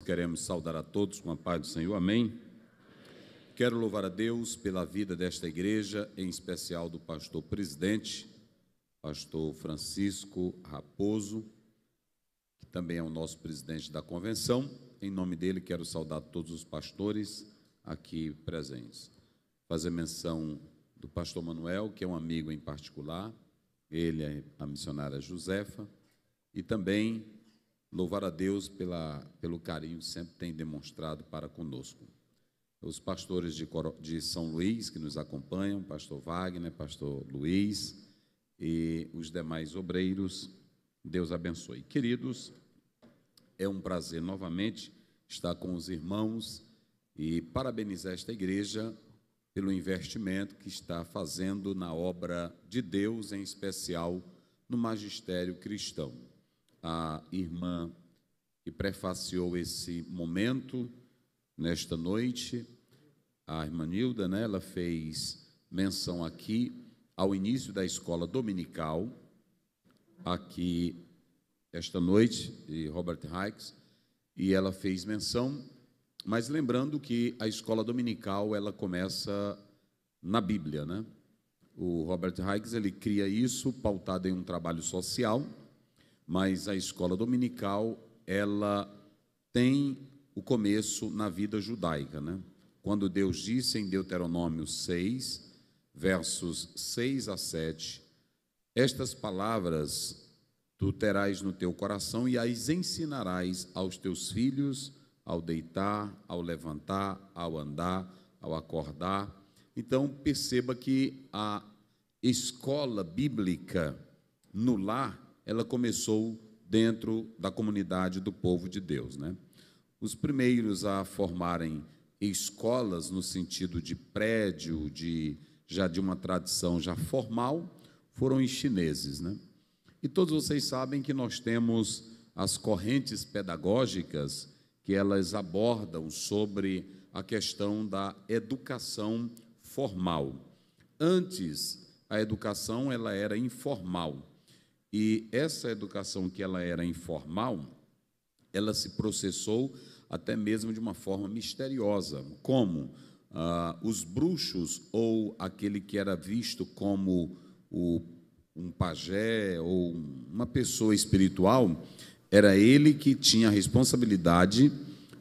queremos saudar a todos com a paz do Senhor, amém? Quero louvar a Deus pela vida desta igreja, em especial do pastor presidente, pastor Francisco Raposo, que também é o nosso presidente da convenção. Em nome dele, quero saudar todos os pastores aqui presentes. Fazer menção do pastor Manuel, que é um amigo em particular, ele é a missionária Josefa, e também louvar a Deus pelo carinho que sempre tem demonstrado para conosco. Os pastores de São Luís que nos acompanham, pastor Wagner, pastor Luiz e os demais obreiros, Deus abençoe. Queridos, é um prazer novamente estar com os irmãos e parabenizar esta igreja pelo investimento que está fazendo na obra de Deus, em especial no magistério cristão. A irmã que prefaciou esse momento nesta noite, a irmã Nilda, né, ela fez menção aqui ao início da escola dominical, aqui esta noite, de Robert Hikes, e ela fez menção, mas lembrando que a escola dominical, ela começa na Bíblia, né? O Robert Hikes, ele cria isso pautado em um trabalho social, mas a escola dominical, ela tem o começo na vida judaica, né? Quando Deus disse em Deuteronômio 6, versos 6 a 7, estas palavras tu terás no teu coração e as ensinarás aos teus filhos, ao deitar, ao levantar, ao andar, ao acordar. Então, perceba que a escola bíblica no lar, ela começou dentro da comunidade do povo de Deus, né? Os primeiros a formarem escolas no sentido de prédio, já de uma tradição já formal, foram os chineses, né? E todos vocês sabem que nós temos as correntes pedagógicas que elas abordam sobre a questão da educação formal. Antes, a educação ela era informal. E essa educação que ela era informal, ela se processou até mesmo de uma forma misteriosa, como os bruxos ou aquele que era visto como um pajé ou uma pessoa espiritual, era ele que tinha a responsabilidade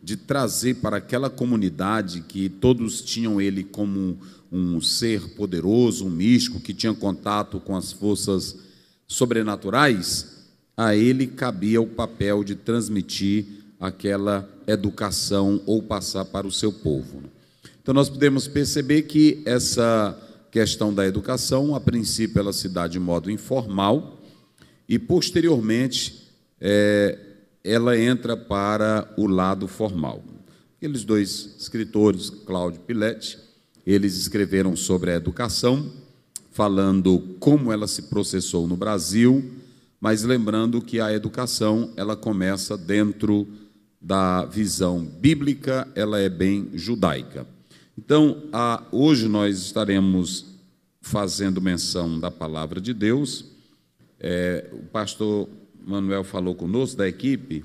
de trazer para aquela comunidade que todos tinham ele como um ser poderoso, um místico, que tinha contato com as forças sobrenaturais, a ele cabia o papel de transmitir aquela educação ou passar para o seu povo. Então, nós podemos perceber que essa questão da educação, a princípio, ela se dá de modo informal e, posteriormente, ela entra para o lado formal. Aqueles dois escritores, Cláudio Piletti, eles escreveram sobre a educação, falando como ela se processou no Brasil, mas lembrando que a educação ela começa dentro da visão bíblica, ela é bem judaica. Então, hoje nós estaremos fazendo menção da palavra de Deus. O pastor Manuel falou conosco, da equipe,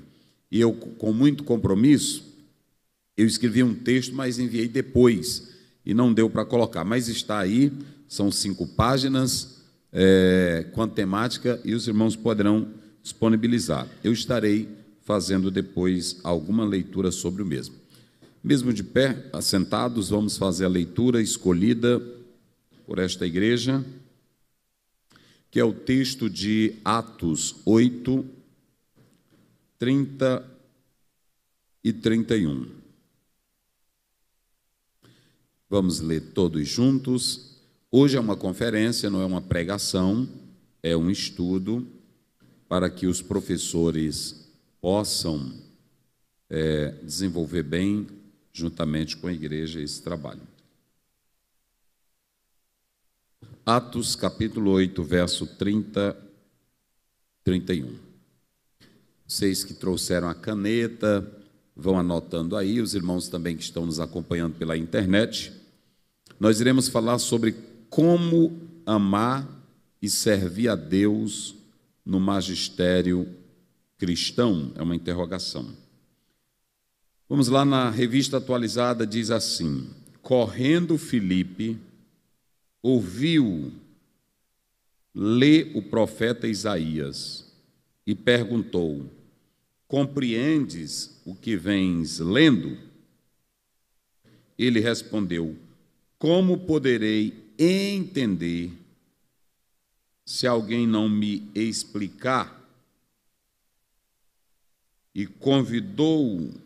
e eu, com muito compromisso, eu escrevi um texto, mas enviei depois, e não deu para colocar, mas está aí. São 5 páginas, com a temática, e os irmãos poderão disponibilizar. Eu estarei fazendo depois alguma leitura sobre o mesmo. Mesmo de pé, assentados, vamos fazer a leitura escolhida por esta igreja, que é o texto de Atos 8, 30 e 31. Vamos ler todos juntos. Hoje é uma conferência, não é uma pregação, é um estudo para que os professores possam desenvolver bem, juntamente com a igreja, esse trabalho. Atos, capítulo 8, verso 30, 31. Vocês que trouxeram a caneta, vão anotando aí, os irmãos também que estão nos acompanhando pela internet. Nós iremos falar sobre como amar e servir a Deus no magistério cristão, é uma interrogação. Vamos lá na Revista Atualizada, diz assim: correndo Filipe, ouviu ler o profeta Isaías e perguntou: compreendes o que vens lendo? Ele respondeu: como poderei entender se alguém não me explicar? E convidou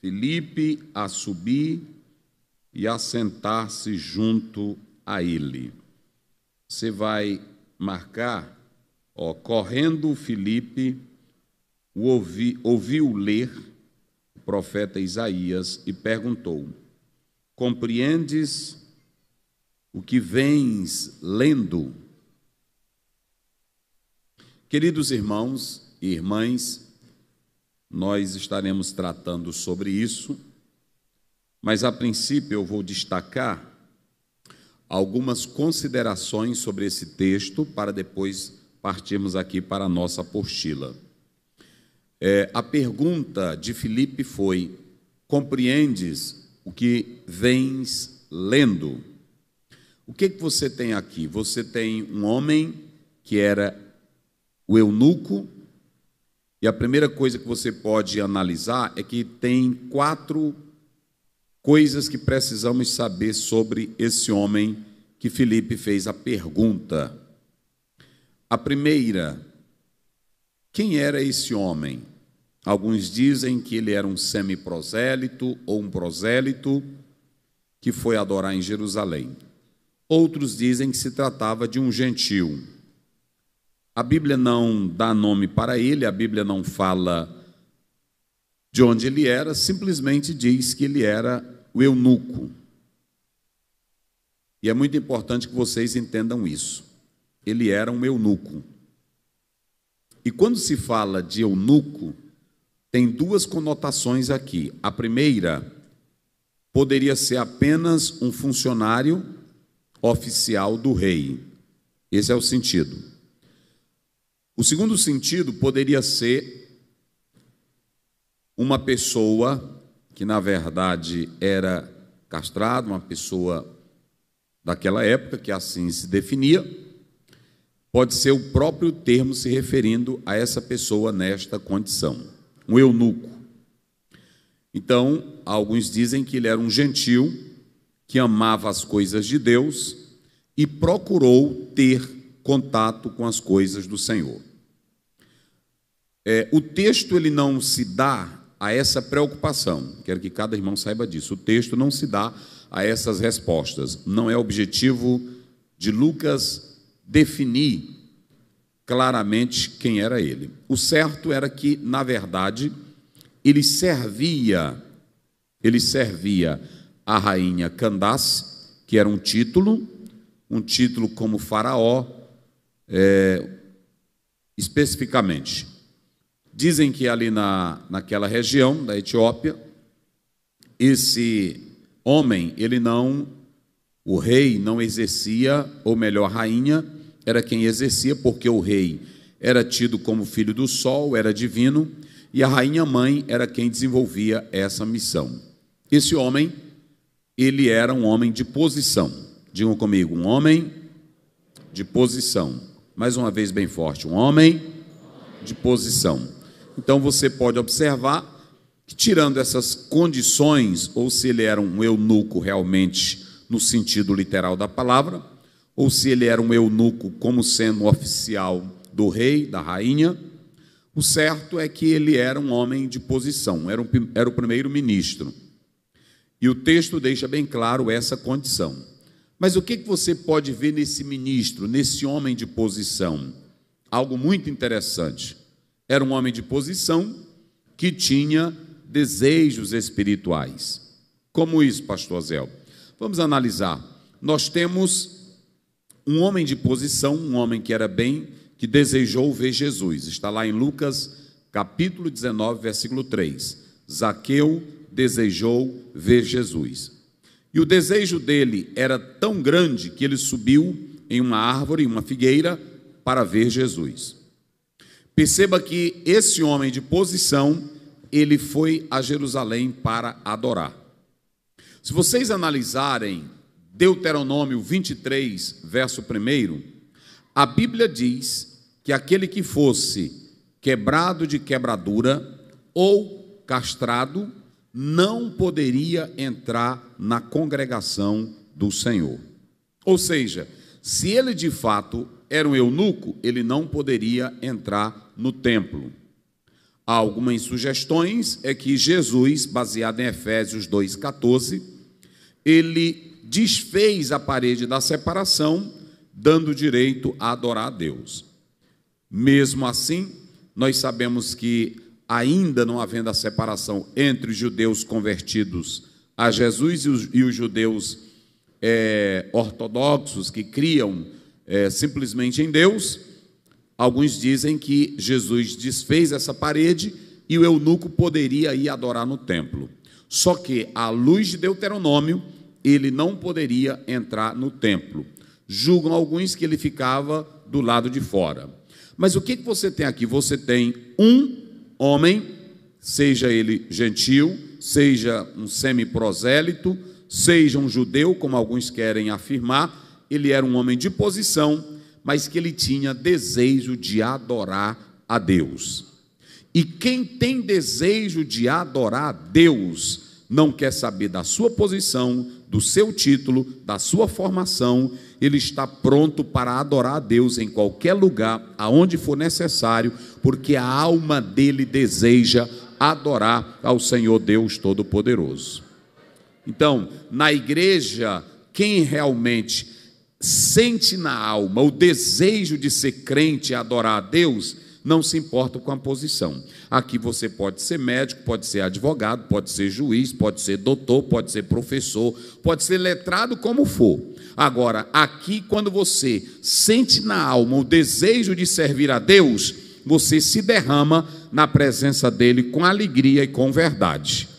Filipe a subir e a sentar-se junto a ele. Você vai marcar, correndo Filipe, ouviu ler o profeta Isaías e perguntou: compreendes o que vens lendo? Queridos irmãos e irmãs, nós estaremos tratando sobre isso, mas a princípio eu vou destacar algumas considerações sobre esse texto para depois partirmos aqui para a nossa apostila. A pergunta de Filipe foi: compreendes o que vens lendo? O que você tem aqui? Você tem um homem que era o eunuco, e a primeira coisa que você pode analisar é que tem 4 coisas que precisamos saber sobre esse homem que Filipe fez a pergunta. A primeira: quem era esse homem? Alguns dizem que ele era um semiprosélito ou um prosélito que foi adorar em Jerusalém. Outros dizem que se tratava de um gentil. A Bíblia não dá nome para ele, a Bíblia não fala de onde ele era, simplesmente diz que ele era o eunuco. E é muito importante que vocês entendam isso. Ele era um eunuco. E quando se fala de eunuco, tem 2 conotações aqui. A primeira, poderia ser apenas um funcionário oficial do rei. Esse é o sentido. O segundo sentido poderia ser uma pessoa que, na verdade, era castrada, uma pessoa daquela época, que assim se definia. Pode ser o próprio termo se referindo a essa pessoa nesta condição, um eunuco. Então, alguns dizem que ele era um gentil que amava as coisas de Deus e procurou ter contato com as coisas do Senhor. O texto ele não se dá a essa preocupação, quero que cada irmão saiba disso. O texto não se dá a essas respostas. Não é objetivo de Lucas definir claramente quem era ele. O certo era que, na verdade, ele servia a rainha Candace, que era um título como faraó, especificamente. Dizem que ali naquela região da Etiópia, esse homem, o rei não exercia, ou melhor, a rainha era quem exercia, porque o rei era tido como filho do sol, era divino, e a rainha mãe era quem desenvolvia essa missão. Esse homem, ele era um homem de posição. Digam comigo, um homem de posição. Mais uma vez bem forte, um homem de posição. Então você pode observar que, tirando essas condições, ou se ele era um eunuco realmente no sentido literal da palavra, ou se ele era um eunuco como sendo oficial do rei, da rainha, o certo é que ele era um homem de posição, era o primeiro-ministro. E o texto deixa bem claro essa condição. Mas o que você pode ver nesse ministro, nesse homem de posição? Algo muito interessante. Era um homem de posição que tinha desejos espirituais. Como isso, pastor Zé? Vamos analisar. Nós temos um homem de posição, um homem que desejou ver Jesus. Está lá em Lucas, capítulo 19, versículo 3. Zaqueu desejou ver Jesus. E o desejo dele era tão grande que ele subiu em uma árvore, em uma figueira, para ver Jesus. Perceba que esse homem de posição, ele foi a Jerusalém para adorar. Se vocês analisarem Deuteronômio 23, verso 1, a Bíblia diz que aquele que fosse quebrado de quebradura ou castrado não poderia entrar na congregação do Senhor. Ou seja, se ele de fato era um eunuco, ele não poderia entrar no templo. Há algumas sugestões, é que Jesus, baseado em Efésios 2,14, ele desfez a parede da separação, dando direito a adorar a Deus. Mesmo assim, nós sabemos que, ainda não havendo a separação entre os judeus convertidos a Jesus e os judeus ortodoxos que criam simplesmente em Deus, alguns dizem que Jesus desfez essa parede e o eunuco poderia ir adorar no templo. Só que, à luz de Deuteronômio, ele não poderia entrar no templo. Julgam alguns que ele ficava do lado de fora. Mas o que você tem aqui? Você tem um homem, seja ele gentil, seja um semiprosélito, seja um judeu, como alguns querem afirmar, ele era um homem de posição, mas que ele tinha desejo de adorar a Deus. E quem tem desejo de adorar a Deus não quer saber da sua posição, do seu título, da sua formação, ele está pronto para adorar a Deus em qualquer lugar, aonde for necessário, porque a alma dele deseja adorar ao Senhor Deus Todo-Poderoso. Então, na igreja, quem realmente sente na alma o desejo de ser crente e adorar a Deus, não se importa com a posição. Aqui você pode ser médico, pode ser advogado, pode ser juiz, pode ser doutor, pode ser professor, pode ser letrado, como for. Agora, aqui, quando você sente na alma o desejo de servir a Deus, você se derrama na presença dele com alegria e com verdade.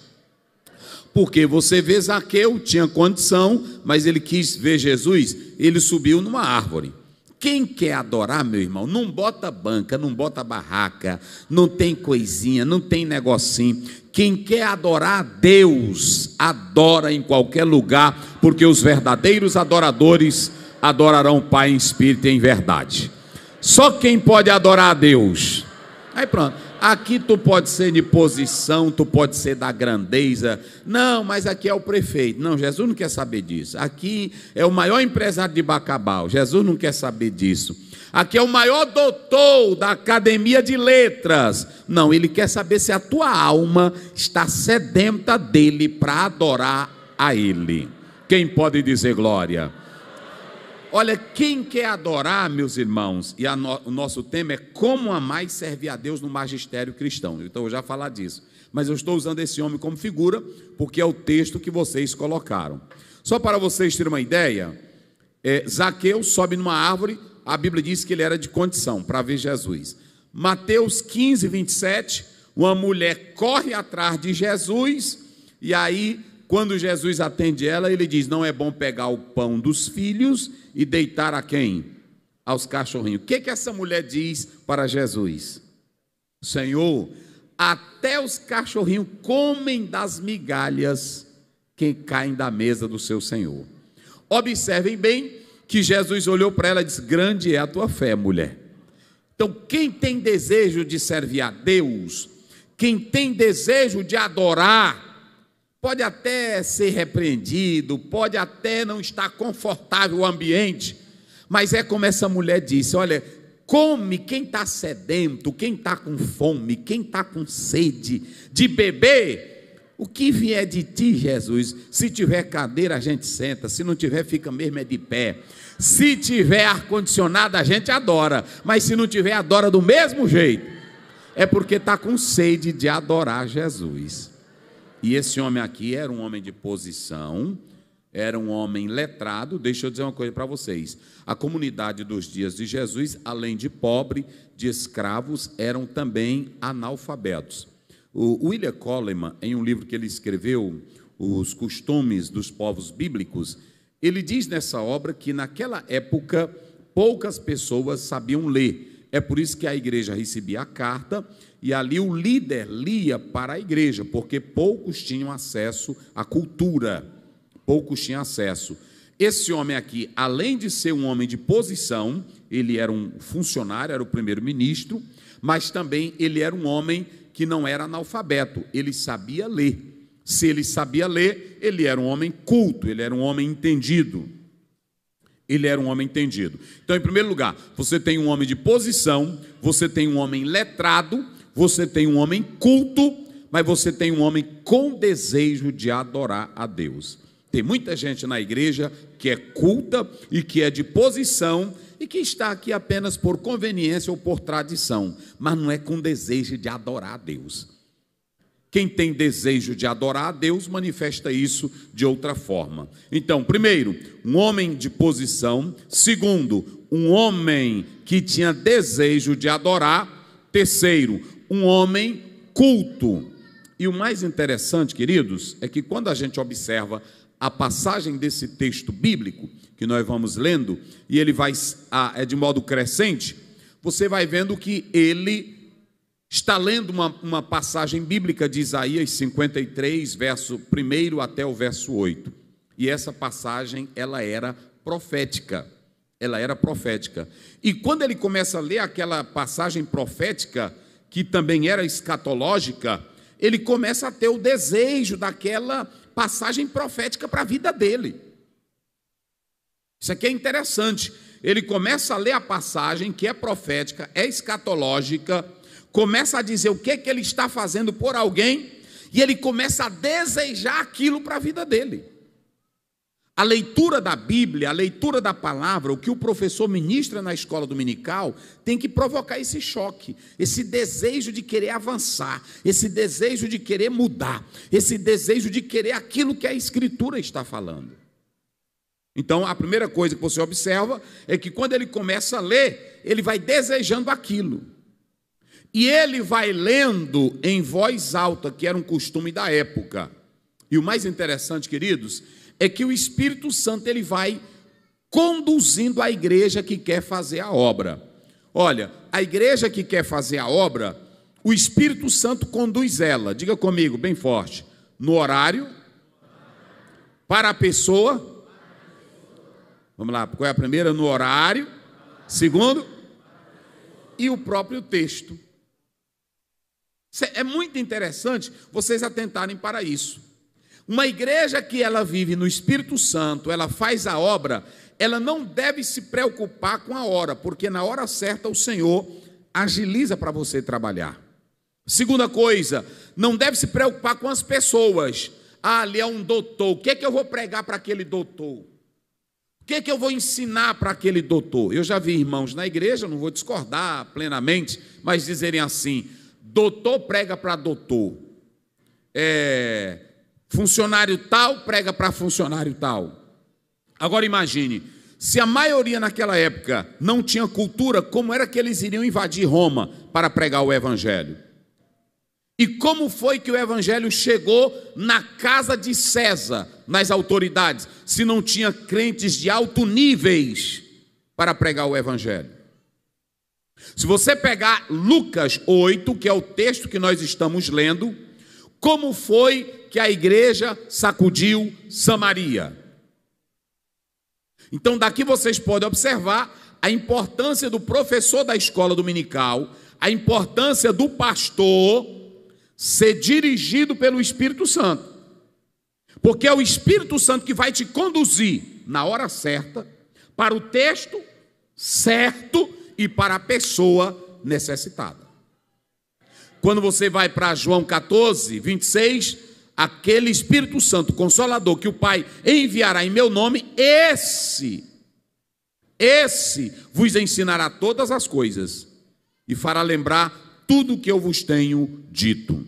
Porque você vê Zaqueu, tinha condição, mas ele quis ver Jesus, ele subiu numa árvore. Quem quer adorar, meu irmão, não bota banca, não bota barraca, não tem coisinha, não tem negocinho. Quem quer adorar a Deus, adora em qualquer lugar, porque os verdadeiros adoradores adorarão o Pai em espírito e em verdade. Só quem pode adorar a Deus. Aí pronto. Aqui tu pode ser de posição, tu pode ser da grandeza. Não, mas aqui é o prefeito. Não, Jesus não quer saber disso. Aqui é o maior empresário de Bacabal. Jesus não quer saber disso. Aqui é o maior doutor da academia de letras. Não, ele quer saber se a tua alma está sedenta dele para adorar a ele. Quem pode dizer glória? Olha, quem quer adorar, meus irmãos, e o nosso tema é como amar e servir a Deus no magistério cristão. Então eu já falar disso, mas eu estou usando esse homem como figura, porque é o texto que vocês colocaram. Só para vocês terem uma ideia, Zaqueu sobe numa árvore, a Bíblia diz que ele era de condição para ver Jesus. Mateus 15, 27, uma mulher corre atrás de Jesus, e aí, quando Jesus atende ela, ele diz, não é bom pegar o pão dos filhos e deitar a quem? Aos cachorrinhos. O que essa mulher diz para Jesus? Senhor, até os cachorrinhos comem das migalhas que caem da mesa do seu Senhor. Observem bem que Jesus olhou para ela e disse, grande é a tua fé, mulher. Então, quem tem desejo de servir a Deus, quem tem desejo de adorar, pode até ser repreendido, pode até não estar confortável o ambiente, mas é como essa mulher disse, olha, come quem está sedento, quem está com fome, quem está com sede de beber, o que vier de ti, Jesus, se tiver cadeira a gente senta, se não tiver fica mesmo de pé, se tiver ar-condicionado a gente adora, mas se não tiver adora do mesmo jeito, é porque está com sede de adorar Jesus. E esse homem aqui era um homem de posição, era um homem letrado. Deixa eu dizer uma coisa para vocês. A comunidade dos dias de Jesus, além de pobre, de escravos, eram também analfabetos. O William Coleman, em um livro que ele escreveu, Os Costumes dos Povos Bíblicos, ele diz nessa obra que naquela época poucas pessoas sabiam ler. É por isso que a igreja recebia a carta e ali o líder lia para a igreja, porque poucos tinham acesso à cultura, poucos tinham acesso. Esse homem aqui, além de ser um homem de posição, ele era um funcionário, era o primeiro-ministro, mas também ele era um homem que não era analfabeto, ele sabia ler. Se ele sabia ler, ele era um homem culto, ele era um homem entendido. Ele era um homem entendido. Então, em primeiro lugar, você tem um homem de posição, você tem um homem letrado, você tem um homem culto, mas você tem um homem com desejo de adorar a Deus. Tem muita gente na igreja que é culta e que é de posição e que está aqui apenas por conveniência ou por tradição, mas não é com desejo de adorar a Deus. Quem tem desejo de adorar a Deus manifesta isso de outra forma. Então, primeiro, um homem de posição. Segundo, um homem que tinha desejo de adorar. Terceiro, um homem culto. E o mais interessante, queridos, é que quando a gente observa a passagem desse texto bíblico, que nós vamos lendo, e ele vai de modo crescente, você vai vendo que ele está lendo uma passagem bíblica de Isaías 53, verso 1 até o verso 8. E essa passagem, ela era profética. Ela era profética. E quando ele começa a ler aquela passagem profética, que também era escatológica, ele começa a ter o desejo daquela passagem profética para a vida dele. Isso aqui é interessante. Ele começa a ler a passagem que é profética, é escatológica, começa a dizer o que ele está fazendo por alguém, e ele começa a desejar aquilo para a vida dele. A leitura da Bíblia, a leitura da palavra, o que o professor ministra na escola dominical, tem que provocar esse choque, esse desejo de querer avançar, esse desejo de querer mudar, esse desejo de querer aquilo que a Escritura está falando. Então, a primeira coisa que você observa é que quando ele começa a ler, ele vai desejando aquilo. E ele vai lendo em voz alta, que era um costume da época. E o mais interessante, queridos, é que o Espírito Santo ele vai conduzindo a igreja que quer fazer a obra. Olha, a igreja que quer fazer a obra, o Espírito Santo conduz ela. Diga comigo, bem forte. No horário, para a pessoa. Vamos lá, qual é a primeira? No horário. Segundo, e o próprio texto. É muito interessante vocês atentarem para isso. Uma igreja que ela vive no Espírito Santo, ela faz a obra, ela não deve se preocupar com a hora, porque na hora certa o Senhor agiliza para você trabalhar. Segunda coisa, não deve se preocupar com as pessoas. Ah, ali é um doutor, o que é que eu vou pregar para aquele doutor? O que é que eu vou ensinar para aquele doutor? Eu já vi irmãos na igreja, não vou discordar plenamente, mas dizerem assim: doutor prega para doutor, funcionário tal prega para funcionário tal. Agora imagine, se a maioria naquela época não tinha cultura, como era que eles iriam invadir Roma para pregar o evangelho? E como foi que o evangelho chegou na casa de César, nas autoridades, se não tinha crentes de alto níveis para pregar o evangelho? Se você pegar Lucas 8, que é o texto que nós estamos lendo, como foi que a igreja sacudiu Samaria? Então daqui vocês podem observar a importância do professor da escola dominical, a importância do pastor ser dirigido pelo Espírito Santo, porque é o Espírito Santo que vai te conduzir na hora certa, para o texto certo e para a pessoa necessitada. Quando você vai para João 14, 26, aquele Espírito Santo Consolador que o Pai enviará em meu nome, esse vos ensinará todas as coisas e fará lembrar tudo o que eu vos tenho dito.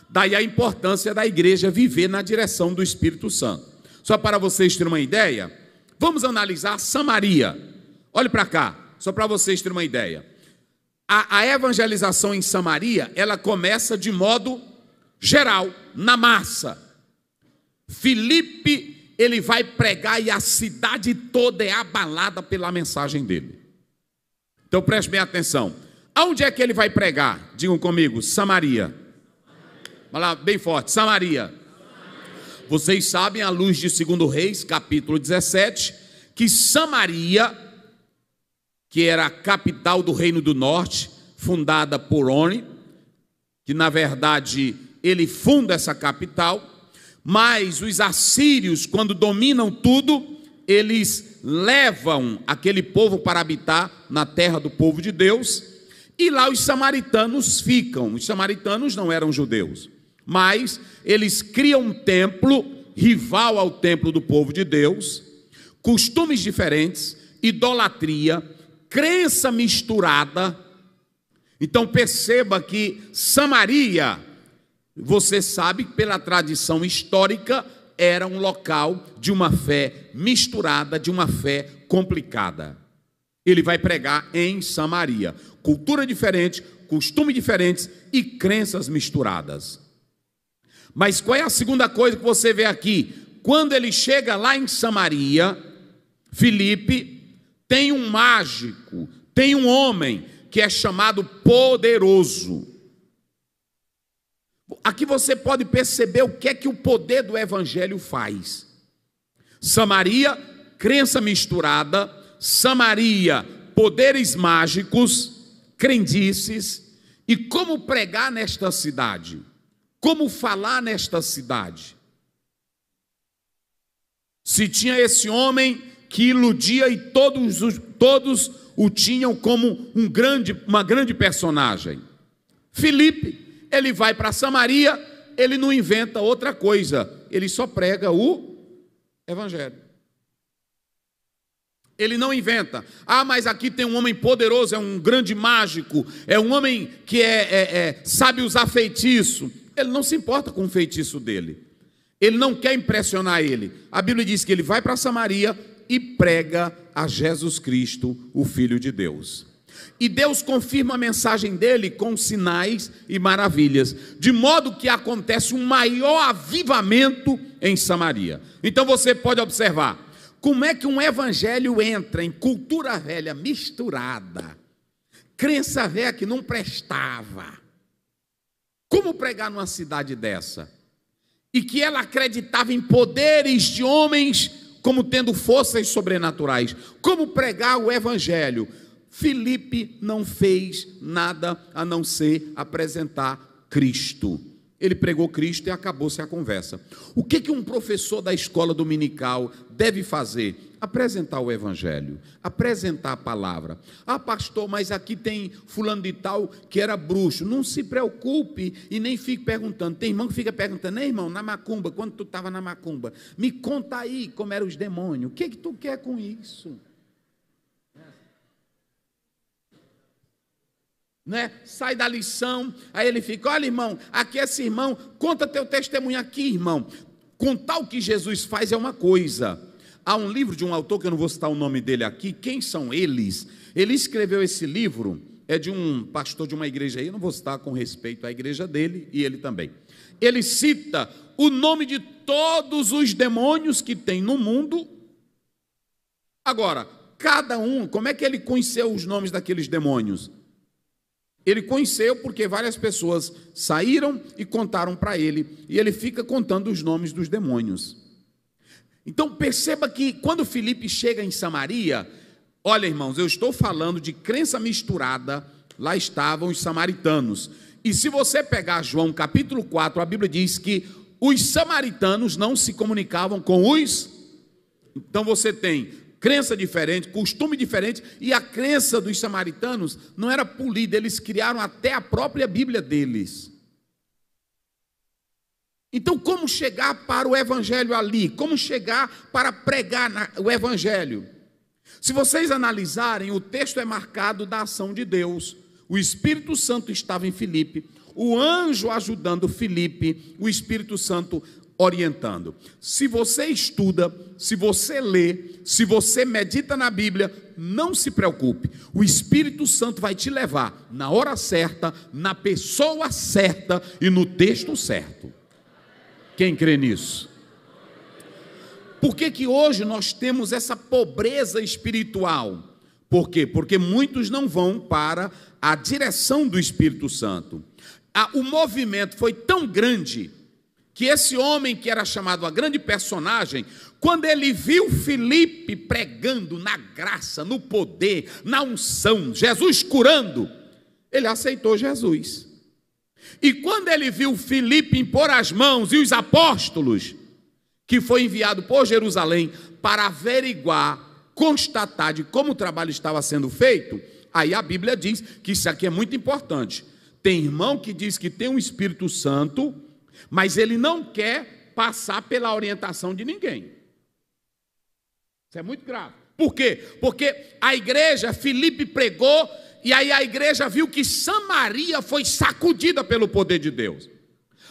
Daí a importância da igreja viver na direção do Espírito Santo. Só para vocês terem uma ideia, vamos analisar Samaria. Olhe para cá, só para vocês terem uma ideia. A evangelização em Samaria, ela começa de modo geral, na massa. Filipe, ele vai pregar e a cidade toda é abalada pela mensagem dele. Então preste bem atenção. Aonde é que ele vai pregar? Digam comigo, Samaria. Vai lá, bem forte, Samaria. Vocês sabem, à luz de 2 Reis, capítulo 17, que Samaria, que era a capital do Reino do Norte, fundada por Oni, que na verdade ele funda essa capital, mas os assírios, quando dominam tudo, eles levam aquele povo para habitar na terra do povo de Deus, e lá os samaritanos ficam. Os samaritanos não eram judeus, mas eles criam um templo rival ao templo do povo de Deus, costumes diferentes, idolatria, crença misturada. Então perceba que Samaria, você sabe, pela tradição histórica, era um local de uma fé misturada, de uma fé complicada. Ele vai pregar em Samaria. Cultura diferente, costumes diferentes e crenças misturadas. Mas qual é a segunda coisa que você vê aqui? Quando ele chega lá em Samaria, Filipe, tem um mágico, tem um homem que é chamado Poderoso. Aqui você pode perceber o que é que o poder do evangelho faz. Samaria, crença misturada. Samaria, poderes mágicos, crendices. E como pregar nesta cidade? Como falar nesta cidade? Se tinha esse homem que iludia e todos o tinham como uma grande personagem. Filipe, ele vai para Samaria, ele não inventa outra coisa, ele só prega o evangelho. Ele não inventa. Ah, mas aqui tem um homem poderoso, é um grande mágico, é um homem que sabe usar feitiço. Ele não se importa com o feitiço dele. Ele não quer impressionar ele. A Bíblia diz que ele vai para Samaria e prega a Jesus Cristo, o Filho de Deus. E Deus confirma a mensagem dele com sinais e maravilhas, de modo que acontece um maior avivamento em Samaria. Então você pode observar como é que um evangelho entra em cultura velha misturada, crença velha que não prestava. Como pregar numa cidade dessa? E que ela acreditava em poderes de homens como tendo forças sobrenaturais. Como pregar o evangelho? Filipe não fez nada a não ser apresentar Cristo. Ele pregou Cristo e acabou-se a conversa. O que um professor da escola dominical deve fazer? Apresentar o evangelho, apresentar a palavra. Ah, pastor, mas aqui tem fulano de tal que era bruxo. Não se preocupe e nem fique perguntando. Tem irmão que fica perguntando: ei, irmão, na macumba, quando tu estava na macumba, me conta aí como eram os demônios. O que tu quer com isso? Né? Sai da lição, aí ele fica: olha, irmão, aqui esse irmão, conta teu testemunho aqui, irmão. Contar o que Jesus faz é uma coisa. Há um livro de um autor, que eu não vou citar o nome dele aqui. Quem são eles? Ele escreveu esse livro, é de um pastor de uma igreja aí, eu não vou citar com respeito à igreja dele, e ele também. Ele cita o nome de todos os demônios que tem no mundo. Agora, cada um, como é que ele conheceu os nomes daqueles demônios? Ele conheceu porque várias pessoas saíram e contaram para ele, e ele fica contando os nomes dos demônios. Então perceba que quando Filipe chega em Samaria, olha, irmãos, eu estou falando de crença misturada, lá estavam os samaritanos. E se você pegar João capítulo 4, a Bíblia diz que os samaritanos não se comunicavam com os... Então você tem crença diferente, costume diferente, e a crença dos samaritanos não era polida, eles criaram até a própria Bíblia deles. Então, como chegar para o evangelho ali? Como chegar para pregar o evangelho? Se vocês analisarem, o texto é marcado da ação de Deus. O Espírito Santo estava em Filipe, o anjo ajudando Filipe, o Espírito Santo orientando. Se você estuda, se você lê, se você medita na Bíblia, não se preocupe. O Espírito Santo vai te levar na hora certa, na pessoa certa e no texto certo. Quem crê nisso? Por que hoje nós temos essa pobreza espiritual? Por quê? Porque muitos não vão para a direção do Espírito Santo. O movimento foi tão grande que esse homem, que era chamado a grande personagem, quando ele viu Filipe pregando na graça, no poder, na unção, Jesus curando, ele aceitou Jesus. E quando ele viu Filipe impor as mãos e os apóstolos, que foi enviado por Jerusalém para averiguar, constatar de como o trabalho estava sendo feito, aí a Bíblia diz que isso aqui é muito importante. Tem irmão que diz que tem um Espírito Santo, mas ele não quer passar pela orientação de ninguém. Isso é muito grave. Por quê? Porque a igreja, Filipe pregou, e aí a igreja viu que Samaria foi sacudida pelo poder de Deus.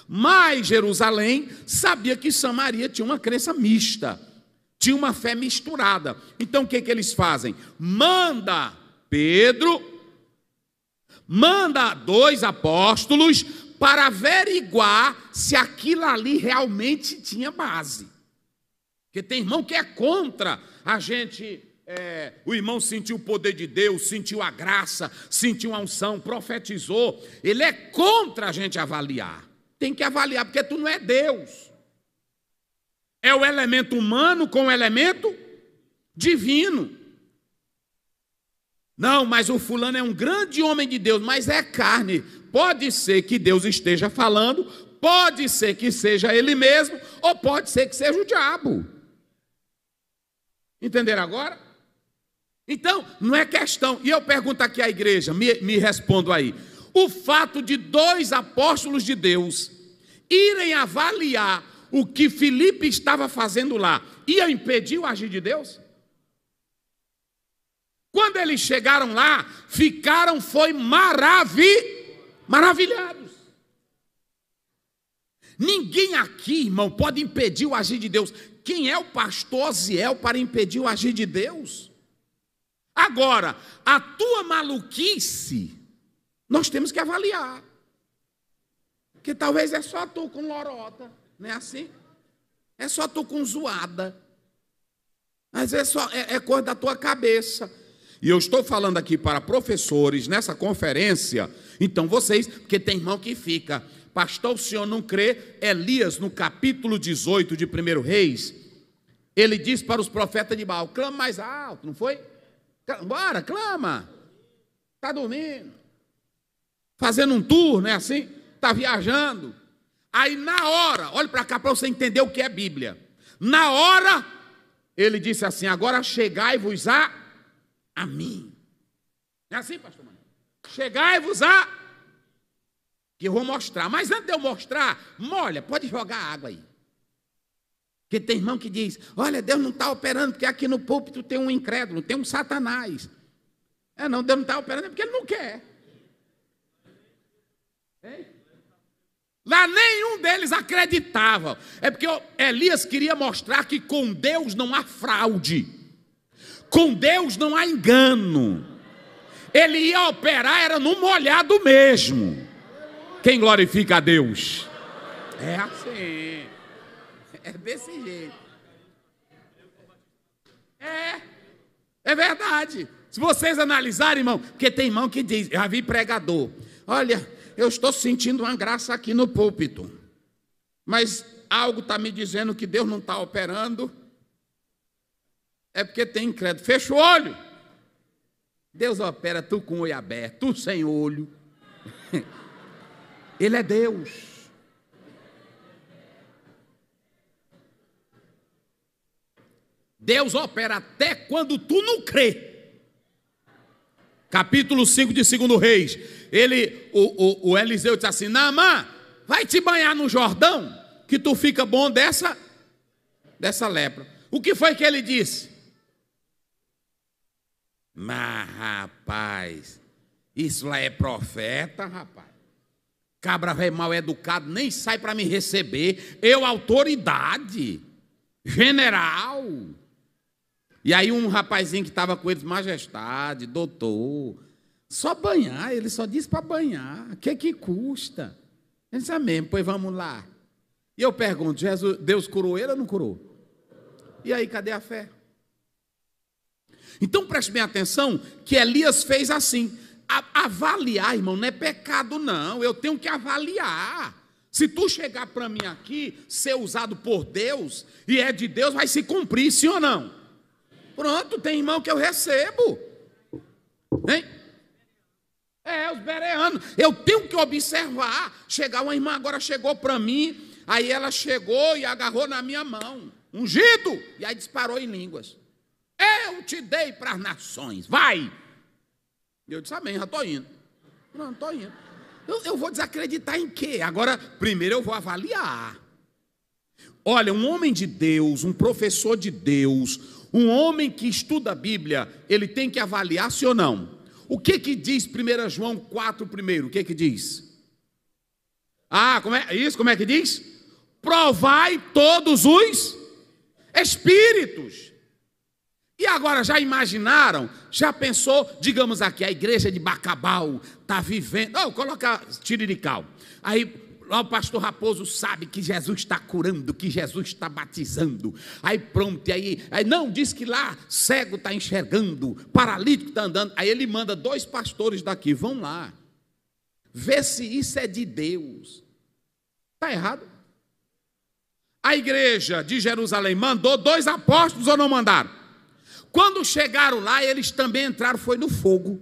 Mas Jerusalém sabia que Samaria tinha uma crença mista, tinha uma fé misturada. Então o que eles fazem? Manda Pedro, manda 2 apóstolos para averiguar se aquilo ali realmente tinha base. Porque tem irmão que é contra a gente, o irmão sentiu o poder de Deus, sentiu a graça, sentiu a unção, profetizou, ele é contra a gente avaliar. Tem que avaliar, porque tu não é Deus. É o elemento humano com o elemento divino. Não, mas o fulano é um grande homem de Deus, mas é carne. Pode ser que Deus esteja falando, pode ser que seja ele mesmo, ou pode ser que seja o diabo. Entenderam agora? Então, não é questão. E eu pergunto aqui à igreja, me respondo aí. O fato de 2 apóstolos de Deus irem avaliar o que Filipe estava fazendo lá, ia impedir o agir de Deus? Quando eles chegaram lá, foi maravilhados. Ninguém aqui, irmão, pode impedir o agir de Deus. Quem é o pastor Ziel para impedir o agir de Deus? Agora, a tua maluquice, nós temos que avaliar. Porque talvez é só tu com lorota, não é assim? É só tu com zoada. Às vezes é coisa da tua cabeça. E eu estou falando aqui para professores nessa conferência, então vocês, porque tem irmão que fica, pastor, o senhor não crê? Elias, no capítulo 18 de 1 Reis, ele diz para os profetas de Baal, clama mais alto, não foi? Bora, clama. Está dormindo. Fazendo um tour, não é assim? Está viajando. Aí na hora, olhe para cá para você entender o que é Bíblia. Na hora, ele disse assim, agora chegai-vos a mim. É assim, pastor Manuel? Chegai-vos que eu vou mostrar. Mas antes de eu mostrar, molha, pode jogar água aí. Porque tem irmão que diz, olha, Deus não está operando, porque aqui no púlpito tem um incrédulo, tem um Satanás. Não, Deus não está operando porque ele não quer. Hein? Lá nenhum deles acreditava. É porque Elias queria mostrar que com Deus não há fraude. Com Deus não há engano. Ele ia operar, era no molhado mesmo. Quem glorifica a Deus? É assim. É desse jeito. É verdade. Se vocês analisarem, irmão, porque tem irmão que diz, já vi pregador, olha, eu estou sentindo uma graça aqui no púlpito, mas algo está me dizendo que Deus não está operando. É porque tem incrédulo. Fecha o olho. Deus opera, tu com o olho aberto, tu sem olho. Ele é Deus. Deus opera até quando tu não crê. Capítulo 5 de 2 Reis. O Eliseu disse assim, Naamã, vai te banhar no Jordão, que tu fica bom dessa lepra. O que foi que ele disse? Mas, rapaz, isso lá é profeta, rapaz. Cabra velho mal educado, nem sai para me receber. Eu, autoridade, general. E aí um rapazinho que estava com eles, majestade, doutor, só banhar, ele só disse para banhar. O que custa? Ele disse, mesmo, pois vamos lá. E eu pergunto, Deus curou ele ou não curou? E aí, cadê a fé? Então preste bem atenção que Elias fez assim. Avaliar, irmão, não é pecado não, eu tenho que avaliar. Se tu chegar para mim aqui, ser usado por Deus, e é de Deus, vai se cumprir, sim ou não? Pronto, tem irmão que eu recebo. Hein? Os bereanos, eu tenho que observar. Chegar uma irmã agora chegou para mim, aí ela chegou e agarrou na minha mão, ungido, e aí disparou em línguas. Eu te dei para as nações, vai. Eu disse, amém, já estou indo. Não, estou indo. Eu vou desacreditar em quê? Agora, primeiro eu vou avaliar. Olha, um homem de Deus, um professor de Deus, um homem que estuda a Bíblia, ele tem que avaliar, sim ou não? O que diz 1 João 4 primeiro? O que diz? Como é isso? Como é que diz? Provai todos os espíritos. E agora, já imaginaram? Já pensou, digamos aqui, a igreja de Bacabal está vivendo... coloca Tirirical. Aí, lá o pastor Raposo sabe que Jesus está curando, que Jesus está batizando. Aí pronto, e aí não, diz que lá cego está enxergando, paralítico está andando. Aí ele manda 2 pastores daqui, vão lá. Vê se isso é de Deus. Está errado? A igreja de Jerusalém mandou 2 apóstolos ou não mandaram? Quando chegaram lá, eles também entraram, foi no fogo.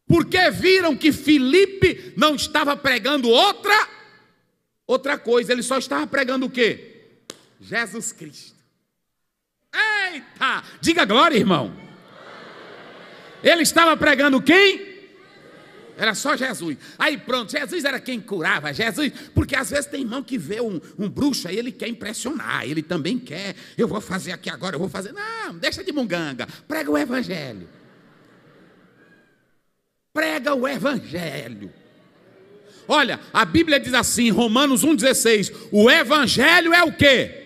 Porque viram que Filipe não estava pregando outra coisa, ele só estava pregando o quê? Jesus Cristo. Eita! Diga glória, irmão. Ele estava pregando quem? Era só Jesus. Aí pronto, Jesus era quem curava, Jesus, porque às vezes tem irmão que vê um bruxo, aí ele quer impressionar, ele também quer, eu vou fazer aqui agora, eu vou fazer, não, deixa de munganga, prega o evangelho. Prega o evangelho. Olha, a Bíblia diz assim, Romanos 1,16, o evangelho é o quê?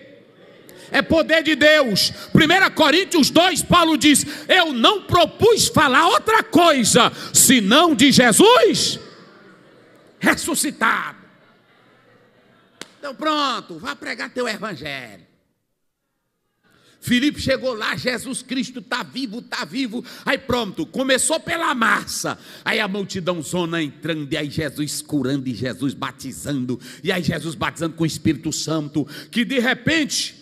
É poder de Deus. 1 Coríntios 2, Paulo diz, eu não propus falar outra coisa, senão de Jesus ressuscitado. Então pronto, vá pregar teu evangelho. Filipe chegou lá, Jesus Cristo está vivo, aí pronto, começou pela massa, aí a multidão zona entrando, e aí Jesus curando, e Jesus batizando, e aí Jesus batizando com o Espírito Santo, que de repente,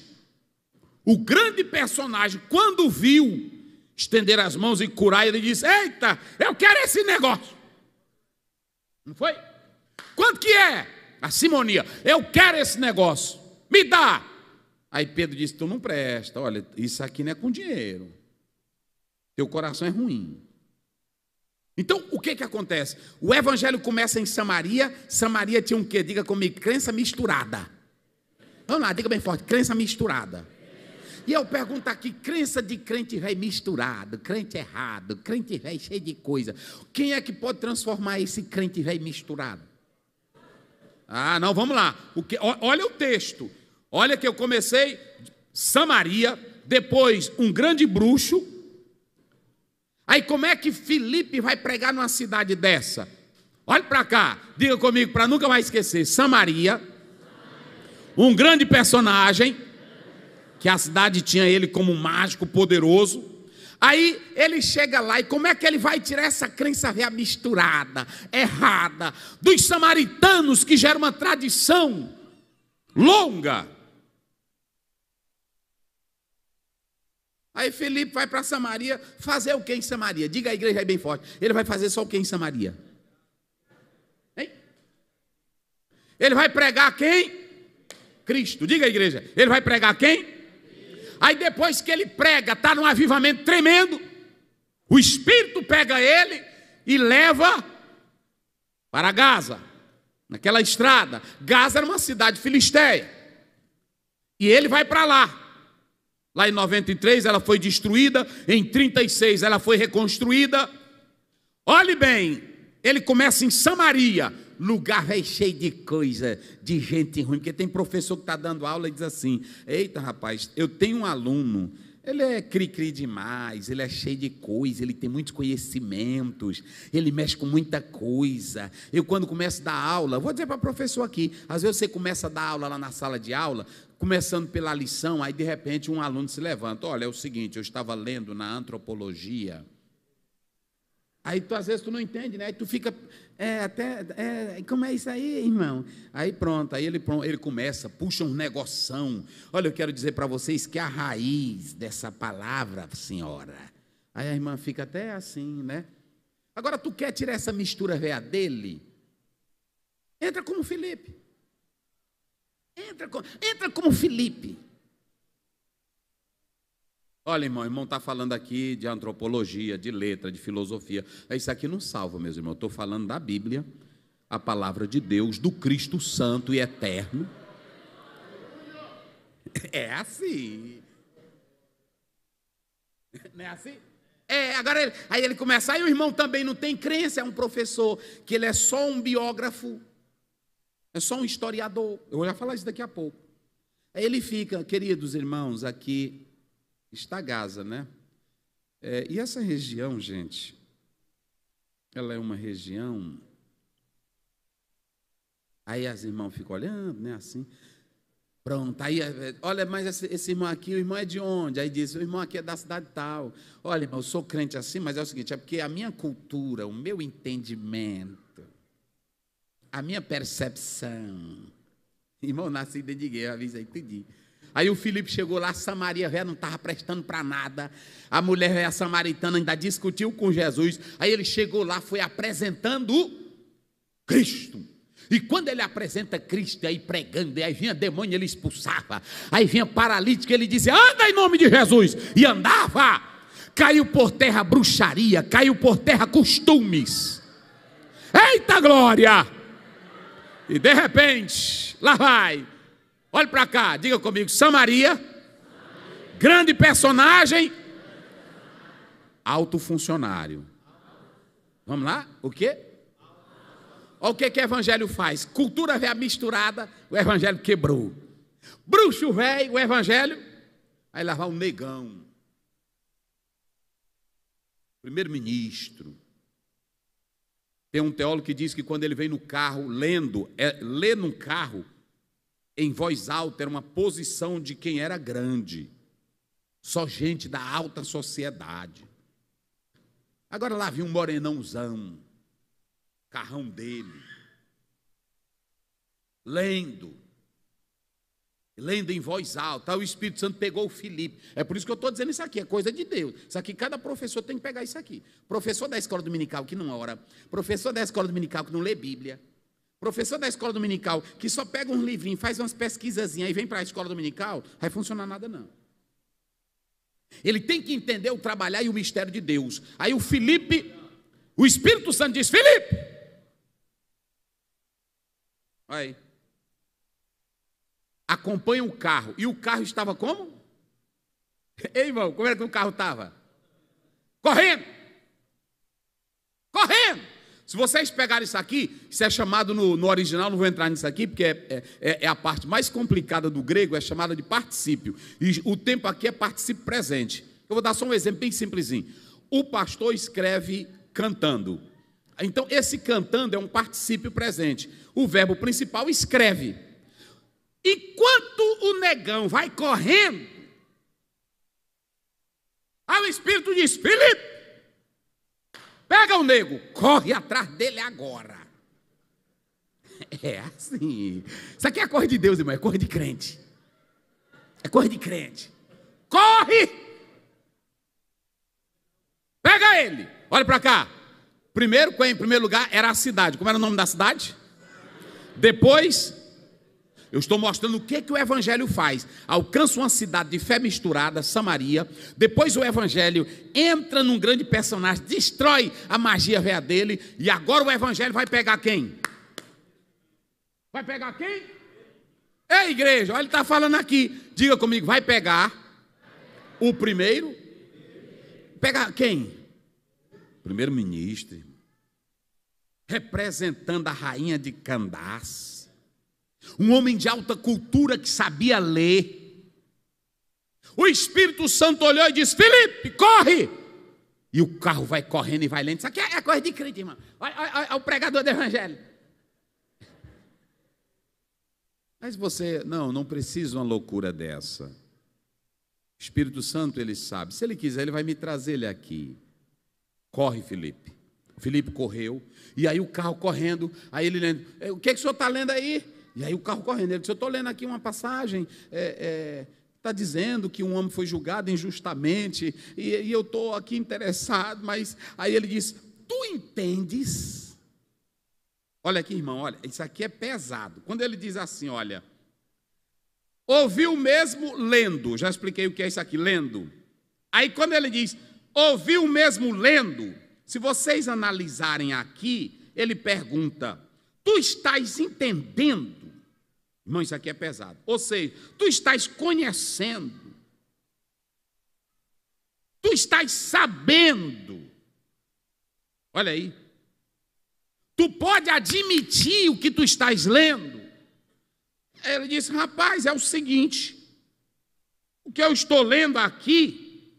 o grande personagem, quando viu estender as mãos e curar, ele disse, eita, eu quero esse negócio, não foi? Quanto que é? A simonia, eu quero esse negócio, me dá. Aí Pedro disse, tu não presta, olha, isso aqui não é com dinheiro, teu coração é ruim. Então, o que acontece? O evangelho começa em Samaria, Samaria tinha um quê? Diga comigo, crença misturada. Vamos lá, diga bem forte, crença misturada. E eu pergunto aqui, crença de crente velho misturado, crente errado, crente velho cheio de coisa. Quem é que pode transformar esse crente velho misturado? Não, vamos lá. Olha o texto. Olha que eu comecei, Samaria, depois um grande bruxo. Aí como é que Filipe vai pregar numa cidade dessa? Olha para cá, diga comigo para nunca mais esquecer. Samaria, um grande personagem, que a cidade tinha ele como um mágico poderoso. Aí ele chega lá e como é que ele vai tirar essa crença velha misturada, errada, dos samaritanos, que já era uma tradição longa. Aí Filipe vai para Samaria fazer o que em Samaria? Diga a igreja aí bem forte. Ele vai fazer só o que em Samaria? Hein? Ele vai pregar quem? Cristo. Diga a igreja. Ele vai pregar quem? Aí depois que ele prega, está num avivamento tremendo, o Espírito pega ele e leva para Gaza, naquela estrada. Gaza era uma cidade filisteia. E ele vai para lá. Lá em 93 ela foi destruída, em 36 ela foi reconstruída. Olhe bem, ele começa em Samaria, lugar cheio de coisa, de gente ruim, porque tem professor que está dando aula e diz assim, eita rapaz, eu tenho um aluno, Ele é cri-cri demais, ele é cheio de coisa, ele tem muitos conhecimentos, ele mexe com muita coisa. Eu, quando começo a dar aula, vou dizer para o professor aqui, às vezes você começa a dar aula lá na sala de aula, começando pela lição, aí de repente um aluno se levanta, olha, é o seguinte, eu estava lendo na antropologia. Aí tu, às vezes tu não entende, né? Aí tu fica, como é isso aí, irmão? Aí pronto, aí ele começa, puxa um negoção. Olha, eu quero dizer para vocês que a raiz dessa palavra, senhora, aí a irmã fica até assim, né? Agora tu quer tirar essa mistura véia dele? Entra como Felipe. Entra como Felipe. Olha, irmão, o irmão está falando aqui de antropologia, de letra, de filosofia. Isso aqui não salva, meus irmãos. Eu estou falando da Bíblia, a palavra de Deus, do Cristo Santo e Eterno. É assim. Não é assim? Agora aí ele começa, aí o irmão também não tem crença, é um professor, que ele é só um biógrafo, é só um historiador. Eu vou já falar isso daqui a pouco. Aí ele fica, queridos irmãos, aqui está Gaza, né? E essa região, gente, ela é uma região. Aí as irmãs ficam olhando, né? Assim. Pronto, aí, olha, mas esse irmão aqui, o irmão é de onde? Aí diz, o irmão aqui é da cidade tal. Olha, irmão, eu sou crente assim, mas é o seguinte, é porque a minha cultura, o meu entendimento, a minha percepção. Irmão, nasci dentro de guerra, avisa aí, entendi. Aí o Filipe chegou lá, Samaria, velho, não estava prestando para nada. A mulher velha samaritana ainda discutiu com Jesus. Aí ele chegou lá, foi apresentando Cristo. E quando ele apresenta Cristo, aí pregando, aí vinha demônio, ele expulsava. Aí vinha paralítico, ele dizia, anda em nome de Jesus. E andava. Caiu por terra bruxaria, caiu por terra costumes. Eita glória! E de repente, lá vai. Olha para cá, diga comigo, Samaria, grande personagem, alto funcionário. Vamos lá? O quê? Olha o que o evangelho faz. Cultura velha misturada, o evangelho quebrou. Bruxo velho, o evangelho, aí lá vai um negão. Primeiro-ministro. Tem um teólogo que diz que quando ele vem no carro lendo, ler num carro, em voz alta, era uma posição de quem era grande. Só gente da alta sociedade. Agora lá vinha um morenãozão, carrão dele, lendo em voz alta. Aí o Espírito Santo pegou o Filipe. É por isso que eu estou dizendo isso aqui, é coisa de Deus. Isso aqui, cada professor tem que pegar isso aqui. Professor da escola dominical que não ora, professor da escola dominical que não lê Bíblia, professor da escola dominical que só pega uns livrinhos, faz umas pesquisazinhas e vem para a escola dominical, não vai funcionar nada não. Ele tem que entender o trabalhar e o mistério de Deus. Aí o Filipe, o Espírito Santo diz, Filipe, aí, acompanha o carro. E o carro estava como? Ei, irmão, como era que o carro estava? Correndo. Correndo. Se vocês pegarem isso aqui, isso é chamado no original, não vou entrar nisso aqui, porque é a parte mais complicada do grego, é chamada de particípio. E o tempo aqui é particípio presente. Eu vou dar só um exemplo bem simplesinho. O pastor escreve cantando. Então, esse cantando é um particípio presente. O verbo principal escreve. Enquanto o negão vai correndo, aí o Espírito diz, Filipe, pega o nego, corre atrás dele agora. É assim. Isso aqui é coisa de Deus, irmão, é coisa de crente. É coisa de crente. Corre! Pega ele. Olha para cá. Primeiro, em primeiro lugar, era a cidade. Como era o nome da cidade? Depois, eu estou mostrando o que o evangelho faz. Alcança uma cidade de fé misturada, Samaria. Depois o evangelho entra num grande personagem, destrói a magia velha dele. E agora o evangelho vai pegar quem? Vai pegar quem? Ei, igreja, olha, ele está falando aqui. Diga comigo, vai pegar o primeiro. Pegar quem? Primeiro-ministro. Representando a rainha de Candás. Um homem de alta cultura que sabia ler. O Espírito Santo olhou e disse: Filipe, corre! E o carro vai correndo e vai lendo. Isso aqui é coisa de crente, irmão. Olha o pregador do evangelho. Mas você, não precisa uma loucura dessa. O Espírito Santo, ele sabe. Se ele quiser, ele vai me trazer ele aqui. Corre, Filipe. Filipe correu. E aí o carro correndo. Aí ele lendo. O que o senhor está lendo aí? E aí o carro correndo. Ele disse: eu estou lendo aqui uma passagem. Está dizendo que um homem foi julgado injustamente. E eu estou aqui interessado. Mas aí ele disse: tu entendes? Olha aqui, irmão, olha, isso aqui é pesado. Quando ele diz assim, olha, ouviu mesmo lendo, já expliquei o que é isso aqui, lendo. Aí quando ele diz, ouviu mesmo lendo, se vocês analisarem aqui, ele pergunta, tu estás entendendo? Irmão, isso aqui é pesado. Ou seja, tu estás conhecendo, tu estás sabendo. Olha aí. Tu pode admitir o que tu estás lendo? Ele disse: rapaz, é o seguinte, o que eu estou lendo aqui,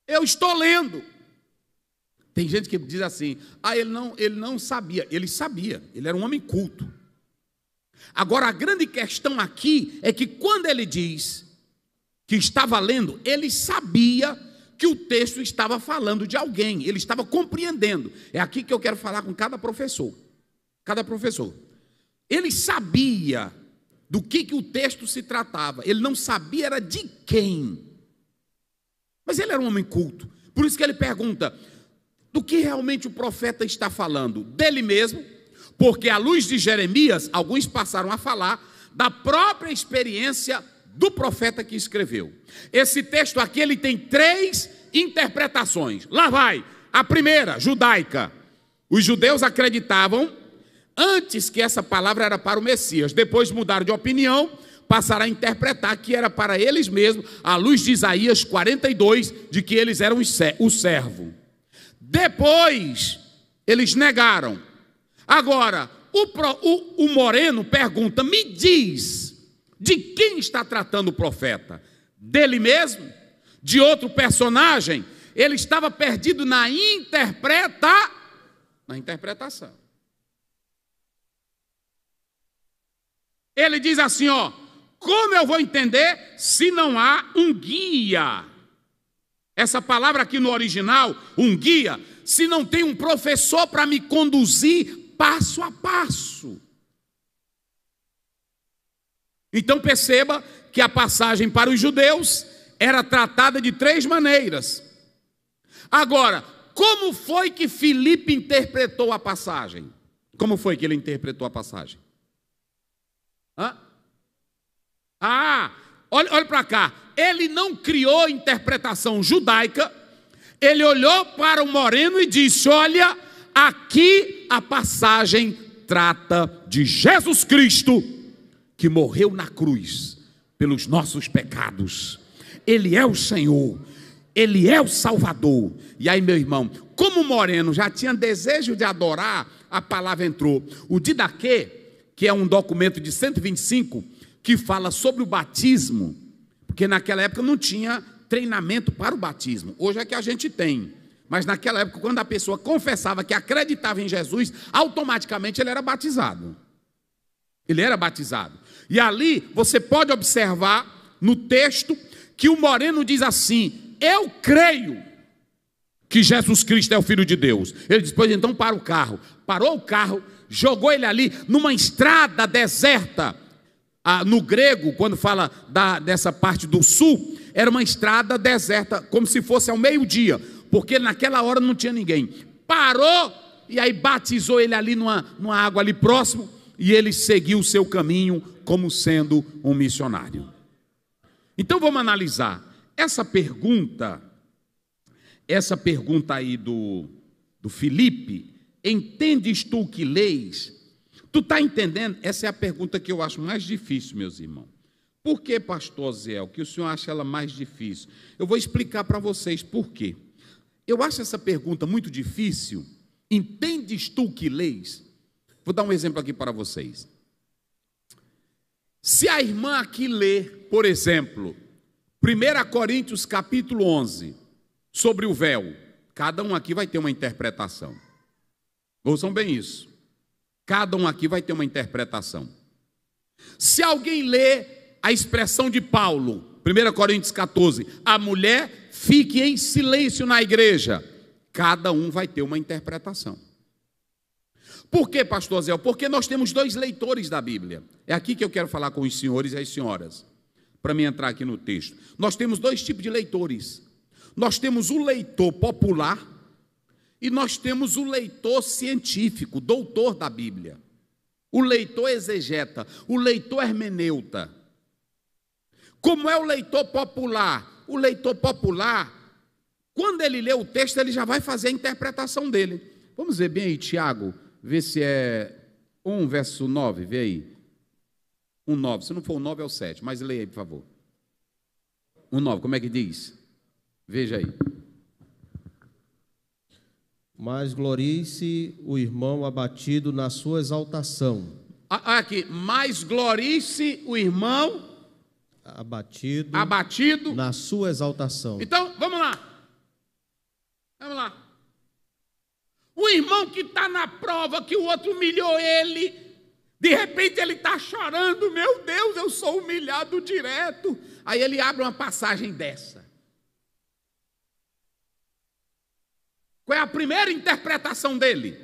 eu estou lendo. Tem gente que diz assim: ele não sabia. Ele sabia, ele era um homem culto. Agora, a grande questão aqui é que quando ele diz que estava lendo, ele sabia que o texto estava falando de alguém, ele estava compreendendo. É aqui que eu quero falar com cada professor. Cada professor. Ele sabia do que o texto se tratava, ele não sabia era de quem. Mas ele era um homem culto, por isso que ele pergunta, do que realmente o profeta está falando? Dele mesmo, porque à luz de Jeremias, alguns passaram a falar da própria experiência do profeta que escreveu. Esse texto aqui, ele tem 3 interpretações. Lá vai. A primeira, judaica. Os judeus acreditavam antes que essa palavra era para o Messias. Depois mudaram de opinião, passaram a interpretar que era para eles mesmos, à luz de Isaías 42, de que eles eram o servo. Depois, eles negaram. Agora, o Moreno pergunta, me diz, de quem está tratando o profeta? Dele mesmo? De outro personagem? Ele estava perdido na interpretação. Ele diz assim, ó, como eu vou entender se não há um guia? Essa palavra aqui no original, um guia, se não tem um professor para me conduzir passo a passo. Então perceba que a passagem para os judeus era tratada de 3 maneiras. Agora, como foi que Filipe interpretou a passagem? Como foi que ele interpretou a passagem? Olha para cá. Ele não criou interpretação judaica. Ele olhou para o Moreno e disse, olha, aqui a passagem trata de Jesus Cristo, que morreu na cruz pelos nossos pecados. Ele é o Senhor, Ele é o Salvador. E aí, meu irmão, como o Moreno já tinha desejo de adorar, a palavra entrou. O Didaquê, que é um documento de 125, que fala sobre o batismo, porque naquela época não tinha treinamento para o batismo. Hoje é que a gente tem. Mas naquela época, quando a pessoa confessava que acreditava em Jesus, automaticamente ele era batizado. Ele era batizado. E ali você pode observar no texto que o Moreno diz assim, eu creio que Jesus Cristo é o Filho de Deus. Ele diz, pois então para o carro. Parou o carro, jogou ele ali numa estrada deserta. No grego, quando fala dessa parte do sul, era uma estrada deserta, como se fosse ao meio-dia, porque naquela hora não tinha ninguém. Parou e aí batizou ele ali numa água ali próximo, e ele seguiu o seu caminho como sendo um missionário. Então vamos analisar essa pergunta aí do Filipe, entendes tu o que leis? Tu está entendendo? Essa é a pergunta que eu acho mais difícil, meus irmãos. Por que, pastor Zé, que o senhor acha ela mais difícil? Eu vou explicar para vocês por quê. Eu acho essa pergunta muito difícil. Entendes tu o que leis? Vou dar um exemplo aqui para vocês. Se a irmã aqui lê por exemplo, 1 Coríntios capítulo 11, sobre o véu, cada um aqui vai ter uma interpretação. Ouçam bem isso. Cada um aqui vai ter uma interpretação. Se alguém lê a expressão de Paulo, 1 Coríntios 14, a mulher fique em silêncio na igreja, cada um vai ter uma interpretação. Por quê, pastor Zé? Porque nós temos dois leitores da Bíblia. É aqui que eu quero falar com os senhores e as senhoras, para mim entrar aqui no texto. Nós temos dois tipos de leitores. Nós temos o leitor popular e nós temos o leitor científico, doutor da Bíblia. O leitor exegeta, o leitor hermeneuta. Como é o leitor popular? O leitor popular, quando ele lê o texto, ele já vai fazer a interpretação dele. Vamos ver bem aí, Tiago, vê se é 1, verso 9, vê aí. 1:9, se não for o 9 é o 7, mas leia aí, por favor. 1:9, como é que diz? Veja aí. Mas glorie-se o irmão abatido na sua exaltação. Aqui, mas glorie-se o irmão abatido na sua exaltação. Então, vamos lá. Vamos lá. O irmão que está na prova, que o outro humilhou ele, de repente ele está chorando, meu Deus, eu sou humilhado direto. Aí ele abre uma passagem dessa. Qual é a primeira interpretação dele?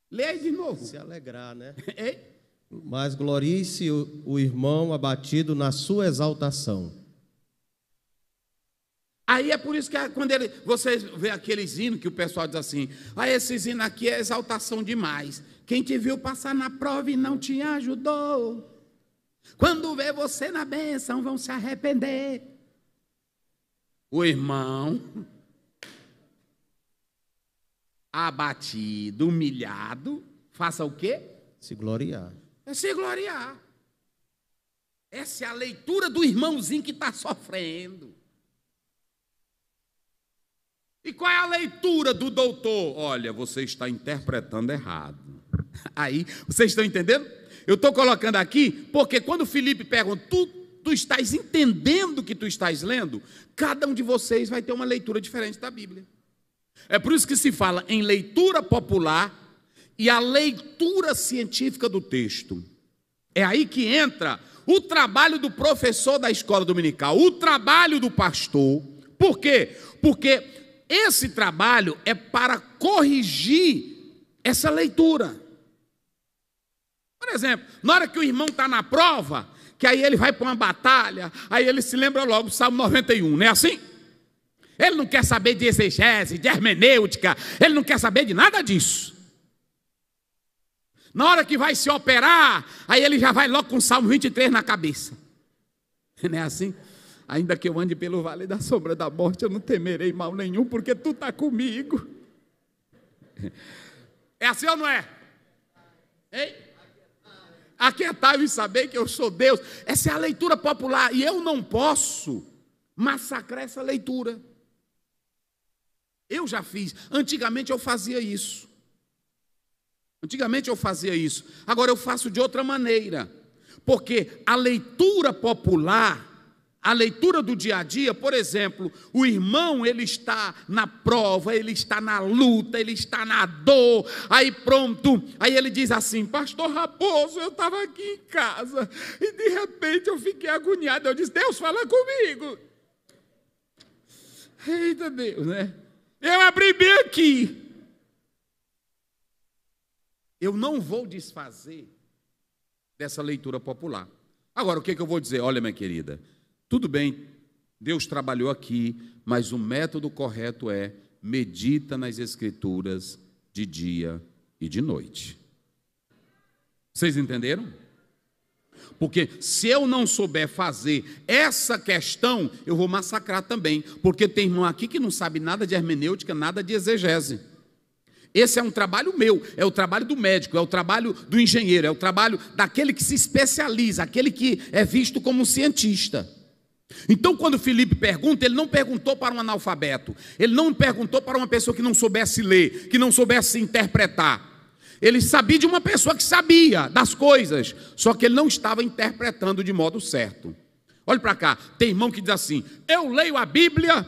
Lê aí de novo. Se alegrar, né? Ei? Mas glorie-se o irmão abatido na sua exaltação. Aí é por isso que quando vocês vê aqueles hinos que o pessoal diz assim, esses hinos aqui é exaltação demais. Quem te viu passar na prova e não te ajudou, quando vê você na bênção vão se arrepender. O irmão abatido, humilhado, faça o quê? Se gloriar. É se gloriar. Essa é a leitura do irmãozinho que está sofrendo. E qual é a leitura do doutor? Olha, você está interpretando errado. Aí, vocês estão entendendo? Eu estou colocando aqui, porque quando Filipe pergunta, tu estás entendendo o que tu estás lendo? Cada um de vocês vai ter uma leitura diferente da Bíblia. É por isso que se fala em leitura popular e a leitura científica do texto. É aí que entra o trabalho do professor da escola dominical, o trabalho do pastor. Por quê? Porque esse trabalho é para corrigir essa leitura. Por exemplo, na hora que o irmão está na prova, que aí ele vai para uma batalha, aí ele se lembra logo do Salmo 91, não é assim? Ele não quer saber de exegese, de hermenêutica, ele não quer saber de nada disso. Na hora que vai se operar, aí ele já vai logo com o Salmo 23 na cabeça. Não é assim? Ainda que eu ande pelo vale da sombra da morte, eu não temerei mal nenhum, porque tu está comigo. É assim ou não é? Ei? Aquietai e saber que eu sou Deus. Essa é a leitura popular, e eu não posso massacrar essa leitura. Eu já fiz. Antigamente eu fazia isso. Agora eu faço de outra maneira. Porque a leitura popular, a leitura do dia a dia, por exemplo, o irmão, ele está na prova, ele está na luta, ele está na dor, aí pronto, aí ele diz assim, pastor Raposo, eu estava aqui em casa, e de repente eu fiquei agoniado, eu disse, Deus fala comigo. Eita Deus, né? Eu abri bem aqui. Eu não vou desfazer dessa leitura popular. Agora, o que eu vou dizer? Olha, minha querida, tudo bem, Deus trabalhou aqui, mas o método correto é medita nas Escrituras de dia e de noite. Vocês entenderam? Porque se eu não souber fazer essa questão, eu vou massacrar também. Porque tem irmão aqui que não sabe nada de hermenêutica, nada de exegese. Esse é um trabalho meu, é o trabalho do médico, é o trabalho do engenheiro, é o trabalho daquele que se especializa, aquele que é visto como um cientista. Então, quando Filipe pergunta, ele não perguntou para um analfabeto, ele não perguntou para uma pessoa que não soubesse ler, que não soubesse interpretar. Ele sabia de uma pessoa que sabia das coisas, só que ele não estava interpretando de modo certo. Olhe para cá, tem irmão que diz assim: eu leio a Bíblia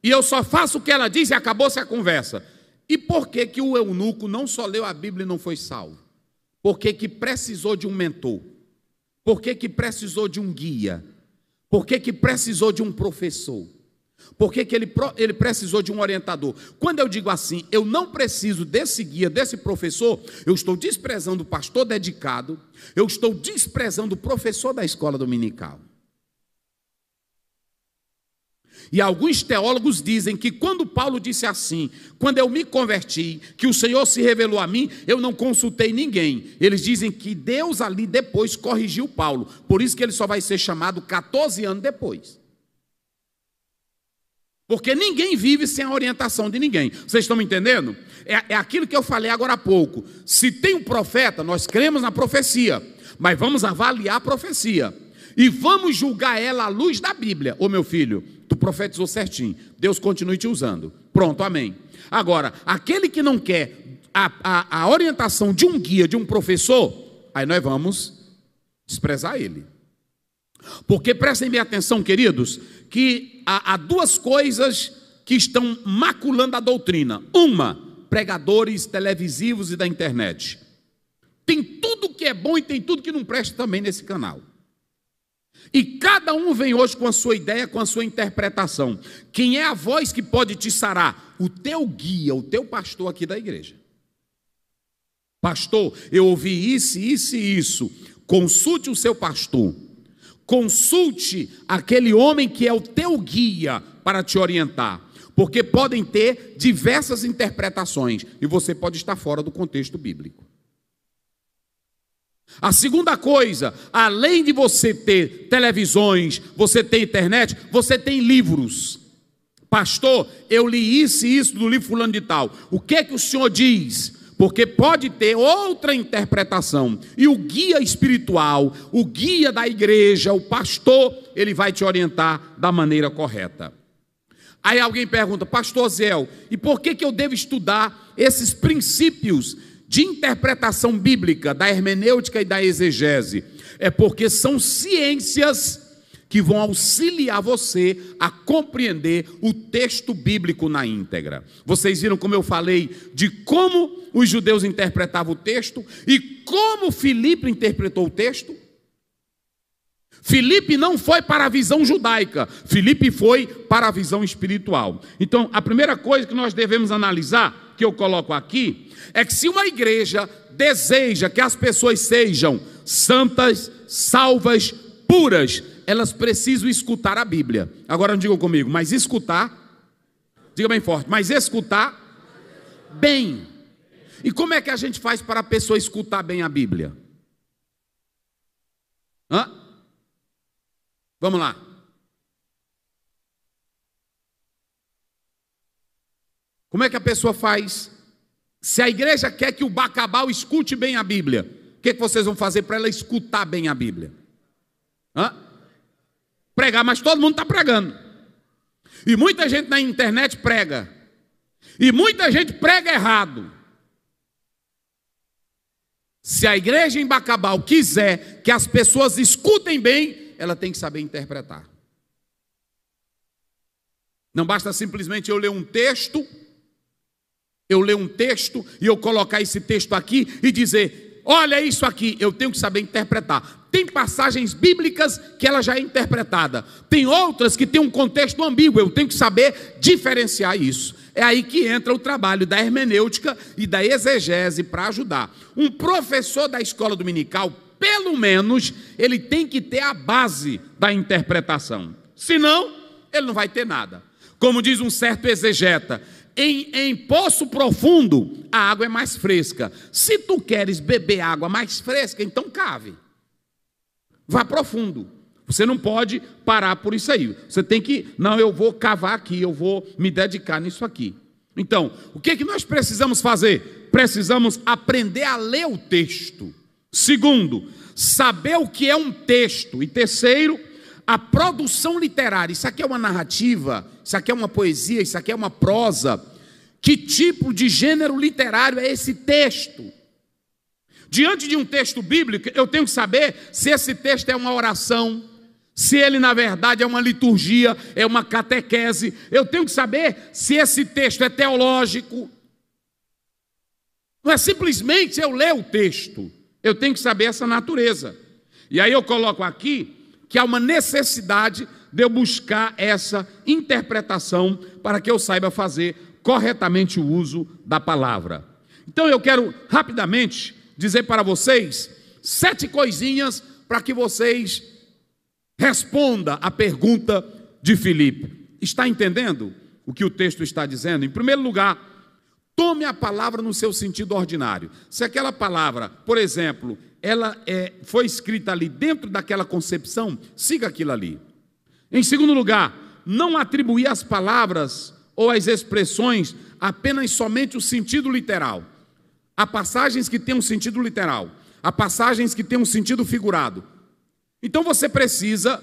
e eu só faço o que ela diz e acabou-se a conversa. E por que que o eunuco não só leu a Bíblia e não foi salvo? Por que que precisou de um mentor? Por que que precisou de um guia? Por que que precisou de um professor? Por que que ele precisou de um orientador? Quando eu digo assim, eu não preciso desse guia, desse professor, eu estou desprezando o pastor dedicado, eu estou desprezando o professor da escola dominical. E alguns teólogos dizem que quando Paulo disse assim, quando eu me converti, que o Senhor se revelou a mim, eu não consultei ninguém. Eles dizem que Deus ali depois corrigiu Paulo, por isso que ele só vai ser chamado 14 anos depois. Porque ninguém vive sem a orientação de ninguém. Vocês estão me entendendo? É aquilo que eu falei agora há pouco. Se tem um profeta, nós cremos na profecia, mas vamos avaliar a profecia e vamos julgar ela à luz da Bíblia. Ô meu filho, tu profetizou certinho, Deus continue te usando. Pronto, amém. Agora, aquele que não quer a orientação de um guia, de um professor, aí nós vamos desprezar ele. Porque prestem bem atenção, queridos, que há duas coisas que estão maculando a doutrina. Uma, pregadores televisivos e da internet. Tem tudo que é bom e tem tudo que não presta também nesse canal. E cada um vem hoje com a sua ideia, com a sua interpretação. Quem é a voz que pode te sarar? O teu guia, o teu pastor aqui da igreja. Pastor, eu ouvi isso, isso e isso. Consulte o seu pastor. Consulte aquele homem que é o teu guia para te orientar. Porque podem ter diversas interpretações e você pode estar fora do contexto bíblico. A segunda coisa, além de você ter televisões, você ter internet, você tem livros. Pastor, eu li isso e isso do livro fulano de tal. O que é que o senhor diz? Porque pode ter outra interpretação. E o guia espiritual, o guia da igreja, o pastor, ele vai te orientar da maneira correta. Aí alguém pergunta: pastor Zéu, e por que eu devo estudar esses princípios de interpretação bíblica, da hermenêutica e da exegese? É porque são ciências que vão auxiliar você a compreender o texto bíblico na íntegra. Vocês viram como eu falei de como os judeus interpretavam o texto e como Filipe interpretou o texto? Filipe não foi para a visão judaica, Filipe foi para a visão espiritual. Então, a primeira coisa que nós devemos analisar, que eu coloco aqui, é que se uma igreja deseja que as pessoas sejam santas, salvas, puras, elas precisam escutar a Bíblia. Agora não digam comigo, mas escutar, diga bem forte, mas escutar bem. E como é que a gente faz para a pessoa escutar bem a Bíblia? Vamos lá. Como é que a pessoa faz? Se a igreja quer que o Bacabal escute bem a Bíblia, o que vocês vão fazer para ela escutar bem a Bíblia? Pregar, mas todo mundo está pregando. E muita gente na internet prega. E muita gente prega errado. Se a igreja em Bacabal quiser que as pessoas escutem bem, ela tem que saber interpretar. Não basta simplesmente eu ler um texto e eu colocar esse texto aqui e dizer: olha isso aqui. Eu tenho que saber interpretar. Tem passagens bíblicas que ela já é interpretada, tem outras que tem um contexto ambíguo, eu tenho que saber diferenciar isso. É aí que entra o trabalho da hermenêutica e da exegese para ajudar. Um professor da escola dominical, pelo menos, ele tem que ter a base da interpretação, senão ele não vai ter nada. Como diz um certo exegeta, em poço profundo a água é mais fresca. Se tu queres beber água mais fresca, então cave, vá profundo. Você não pode parar por isso aí. Você tem que, não, eu vou cavar aqui, eu vou me dedicar nisso aqui. Então, o que nós precisamos fazer? Precisamos aprender a ler o texto. Segundo, saber o que é um texto. E terceiro, a produção literária. Isso aqui é uma narrativa, isso aqui é uma poesia, isso aqui é uma prosa. Que tipo de gênero literário é esse texto? Diante de um texto bíblico, eu tenho que saber se esse texto é uma oração, se ele na verdade é uma liturgia, é uma catequese. Eu tenho que saber se esse texto é teológico. Não é simplesmente eu ler o texto, eu tenho que saber essa natureza. E aí eu coloco aqui que há uma necessidade de eu buscar essa interpretação para que eu saiba fazer corretamente o uso da palavra. Então eu quero rapidamente dizer para vocês 7 coisinhas para que vocês respondam a pergunta de Filipe. Está entendendo o que o texto está dizendo? Em primeiro lugar, tome a palavra no seu sentido ordinário. Se aquela palavra, por exemplo, ela foi escrita ali dentro daquela concepção, siga aquilo ali. Em segundo lugar, não atribuir às palavras ou às expressões apenas somente o sentido literal. Há passagens que têm um sentido literal, há passagens que têm um sentido figurado. Então você precisa,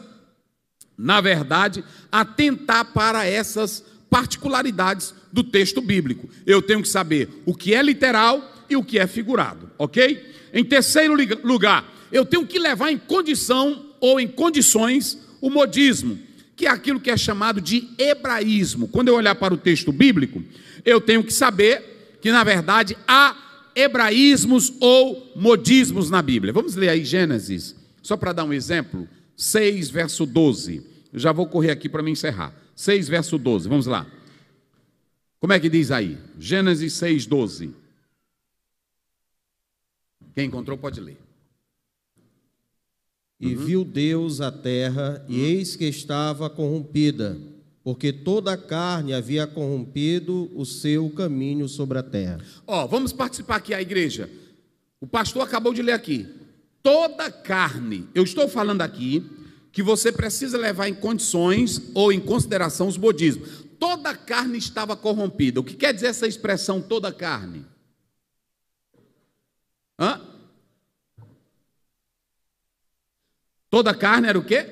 na verdade, atentar para essas particularidades do texto bíblico. Eu tenho que saber o que é literal e o que é figurado, ok? Em terceiro lugar, eu tenho que levar em condição ou em condições o modismo, que é aquilo que é chamado de hebraísmo. Quando eu olhar para o texto bíblico, eu tenho que saber que, na verdade, há hebraísmos ou modismos na Bíblia. Vamos ler aí Gênesis, só para dar um exemplo, 6, verso 12. Eu já vou correr aqui para me encerrar. 6, verso 12, vamos lá. Como é que diz aí? Gênesis 6, 12. Quem encontrou pode ler. E viu Deus a terra, e eis que estava corrompida, porque toda a carne havia corrompido o seu caminho sobre a terra. Vamos participar aqui, a igreja. O pastor acabou de ler aqui. Toda carne. Eu estou falando aqui que você precisa levar em condições ou em consideração os modismos. Toda carne estava corrompida. O que quer dizer essa expressão, toda carne? Toda carne era o quê?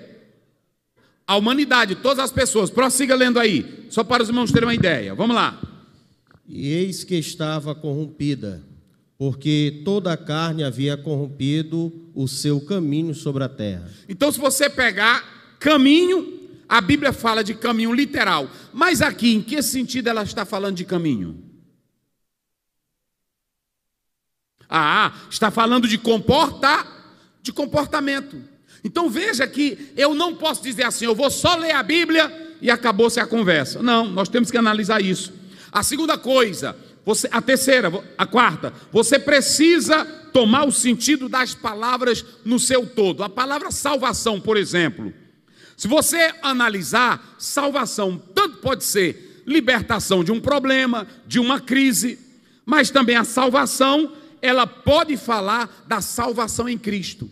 A humanidade, todas as pessoas. Prossiga lendo aí, só para os irmãos terem uma ideia. Vamos lá. E eis que estava corrompida, porque toda a carne havia corrompido o seu caminho sobre a terra. Então, se você pegar caminho, a Bíblia fala de caminho literal. Mas aqui, em que sentido ela está falando de caminho? Está falando de comportamento. Então veja que eu não posso dizer assim, eu vou só ler a Bíblia e acabou-se a conversa. Não, nós temos que analisar isso. A segunda coisa, a terceira, a quarta, você precisa tomar o sentido das palavras no seu todo. A palavra salvação, por exemplo, se você analisar, salvação tanto pode ser libertação de um problema, de uma crise, mas também a salvação, ela pode falar da salvação em Cristo.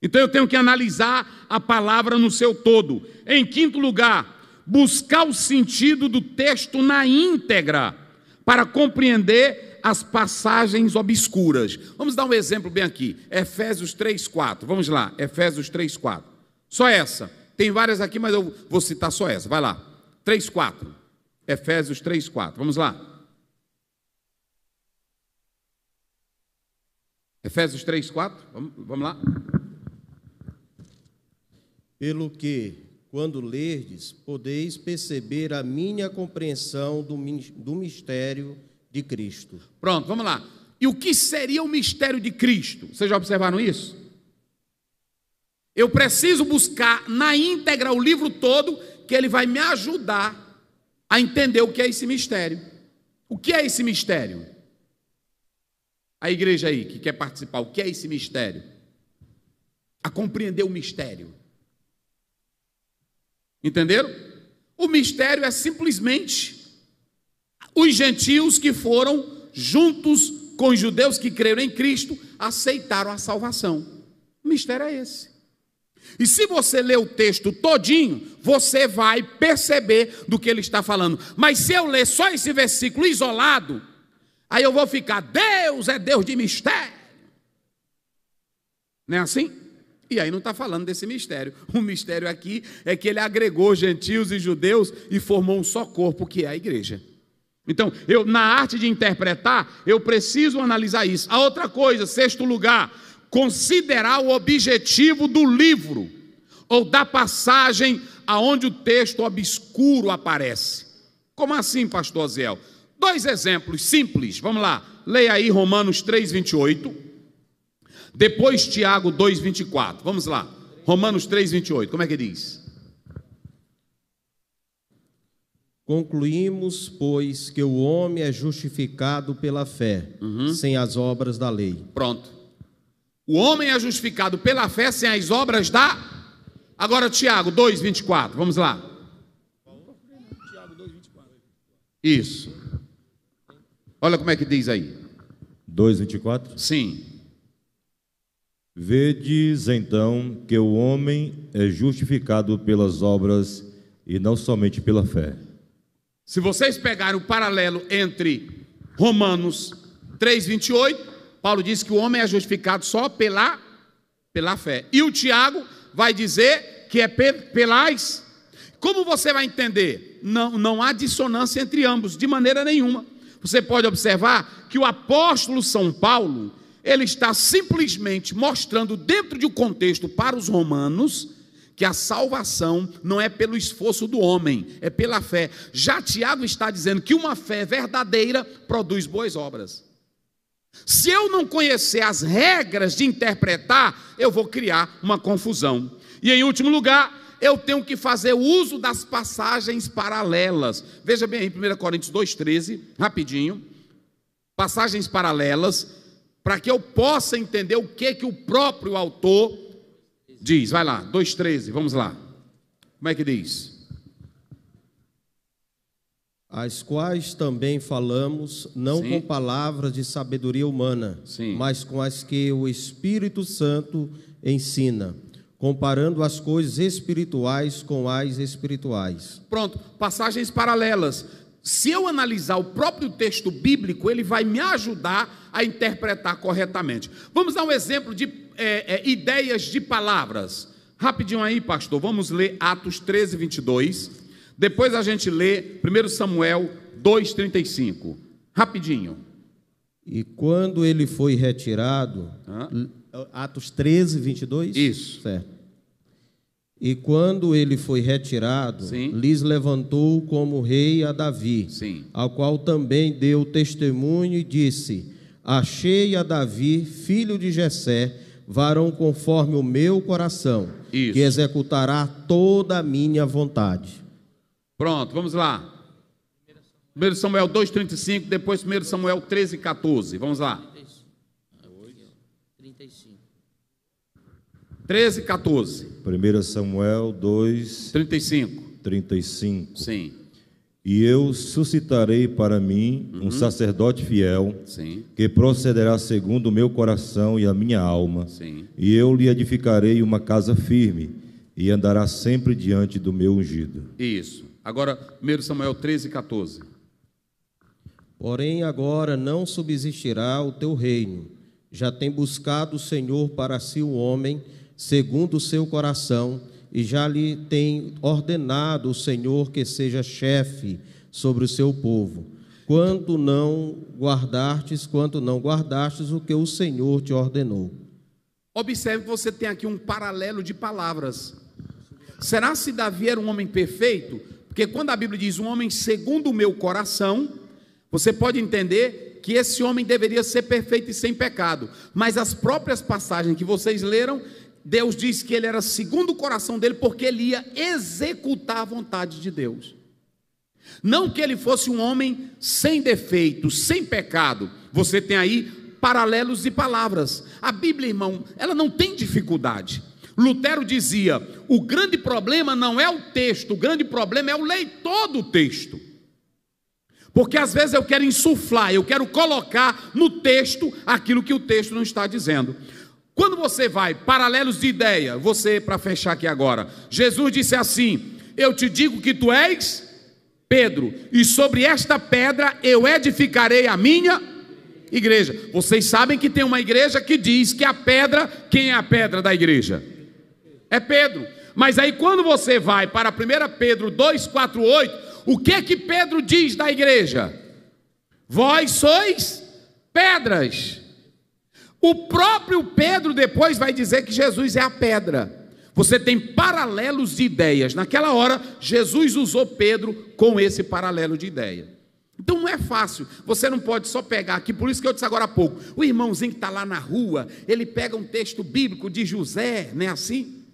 Então eu tenho que analisar a palavra no seu todo. Em quinto lugar, buscar o sentido do texto na íntegra, para compreender as passagens obscuras. Vamos dar um exemplo bem aqui, Efésios 3:4, vamos lá, Efésios 3:4. Só essa, tem várias aqui, mas eu vou citar só essa, vai lá, 3:4, Efésios 3:4, vamos lá. Efésios 3:4, vamos lá. Pelo que, quando lerdes, podeis perceber a minha compreensão do mistério de Cristo. Pronto, vamos lá. E o que seria o mistério de Cristo? Vocês já observaram isso? Eu preciso buscar na íntegra o livro todo, que ele vai me ajudar a entender o que é esse mistério. O que é esse mistério? A igreja aí que quer participar, o que é esse mistério? A compreender o mistério. Entenderam? O mistério é simplesmente os gentios que foram juntos com os judeus que creram em Cristo, aceitaram a salvação. O mistério é esse. E se você ler o texto todinho, você vai perceber do que ele está falando. Mas se eu ler só esse versículo isolado, aí eu vou ficar, Deus é Deus de mistério. Não é assim? E aí não está falando desse mistério. O mistério aqui é que ele agregou gentios e judeus e formou um só corpo, que é a igreja. Então, na arte de interpretar, eu preciso analisar isso. A outra coisa, sexto lugar, considerar o objetivo do livro. ou da passagem aonde o texto obscuro aparece. Como assim, pastor Aziel? 2 exemplos simples, vamos lá. Leia aí Romanos 3:28, depois Tiago 2:24. Vamos lá, Romanos 3:28, como é que diz? Concluímos, pois, que o homem é justificado pela fé, sem as obras da lei. Pronto. O homem é justificado pela fé sem as obras da... Agora Tiago 2:24, vamos lá. Isso. Olha como é que diz aí. 2:24? Sim. Vedes então que o homem é justificado pelas obras e não somente pela fé. Se vocês pegarem o paralelo entre Romanos 3:28, Paulo diz que o homem é justificado só pela fé. E o Tiago vai dizer que é pelas... Como você vai entender? Não há dissonância entre ambos, de maneira nenhuma. Você pode observar que o apóstolo São Paulo, ele está simplesmente mostrando dentro de um contexto para os romanos que a salvação não é pelo esforço do homem, é pela fé. Já Tiago está dizendo que uma fé verdadeira produz boas obras. Se eu não conhecer as regras de interpretar, eu vou criar uma confusão. E em último lugar, eu tenho que fazer uso das passagens paralelas. Veja bem aí, 1 Coríntios 2:13, rapidinho. Passagens paralelas, para que eu possa entender o que o próprio autor diz. Vai lá, 2:13, vamos lá. Como é que diz? As quais também falamos, não Sim. com palavras de sabedoria humana, Sim. mas com as que o Espírito Santo ensina, comparando as coisas espirituais com as espirituais. Pronto, passagens paralelas. Se eu analisar o próprio texto bíblico, ele vai me ajudar a interpretar corretamente. Vamos dar um exemplo de ideias de palavras. Rapidinho aí, pastor, vamos ler Atos 13:22. Depois a gente lê 1 Samuel 2:35. Rapidinho. E quando ele foi retirado... Atos 13:22? Isso. Certo. E quando ele foi retirado, Sim. lhes levantou como rei a Davi, Sim. ao qual também deu testemunho e disse: achei a Davi, filho de Jessé, varão conforme o meu coração, Isso. que executará toda a minha vontade. Pronto, vamos lá. 1 Samuel 2:35, depois 1 Samuel 13:14. Vamos lá. 13:14. 1 Samuel 35. 2:35. Sim. E eu suscitarei para mim um sacerdote fiel, Sim. que procederá segundo o meu coração e a minha alma. Sim. E eu lhe edificarei uma casa firme, e andará sempre diante do meu ungido. Isso. Agora, 1 Samuel 13:14. Porém agora não subsistirá o teu reino. Já tem buscado o Senhor para si um homem, segundo o seu coração, e já lhe tem ordenado o Senhor que seja chefe sobre o seu povo, quanto não guardastes o que o Senhor te ordenou. Observe que você tem aqui um paralelo de palavras. Será se Davi era um homem perfeito? Porque quando a Bíblia diz um homem segundo o meu coração, você pode entender que esse homem deveria ser perfeito e sem pecado. Mas as próprias passagens que vocês leram, Deus diz que ele era segundo o coração dele, porque ele ia executar a vontade de Deus. Não que ele fosse um homem sem defeito, sem pecado. Você tem aí paralelos de palavras. A Bíblia, irmão, ela não tem dificuldade. Lutero dizia: o grande problema não é o texto, o grande problema é o leitor do texto. Porque às vezes eu quero insuflar, eu quero colocar no texto aquilo que o texto não está dizendo. Quando você vai, paralelos de ideia, para fechar aqui agora, Jesus disse assim: eu te digo que tu és Pedro, e sobre esta pedra eu edificarei a minha igreja. Vocês sabem que tem uma igreja que diz que a pedra, quem é a pedra da igreja? É Pedro. Mas aí quando você vai para 1 Pedro 2:4-8, o que Pedro diz da igreja? Vós sois pedras. O próprio Pedro depois vai dizer que Jesus é a pedra. Você tem paralelos de ideias. Naquela hora, Jesus usou Pedro com esse paralelo de ideia. Então não é fácil, você não pode só pegar aqui, por isso que eu disse agora há pouco, o irmãozinho que está lá na rua, ele pega um texto bíblico de José, não é assim?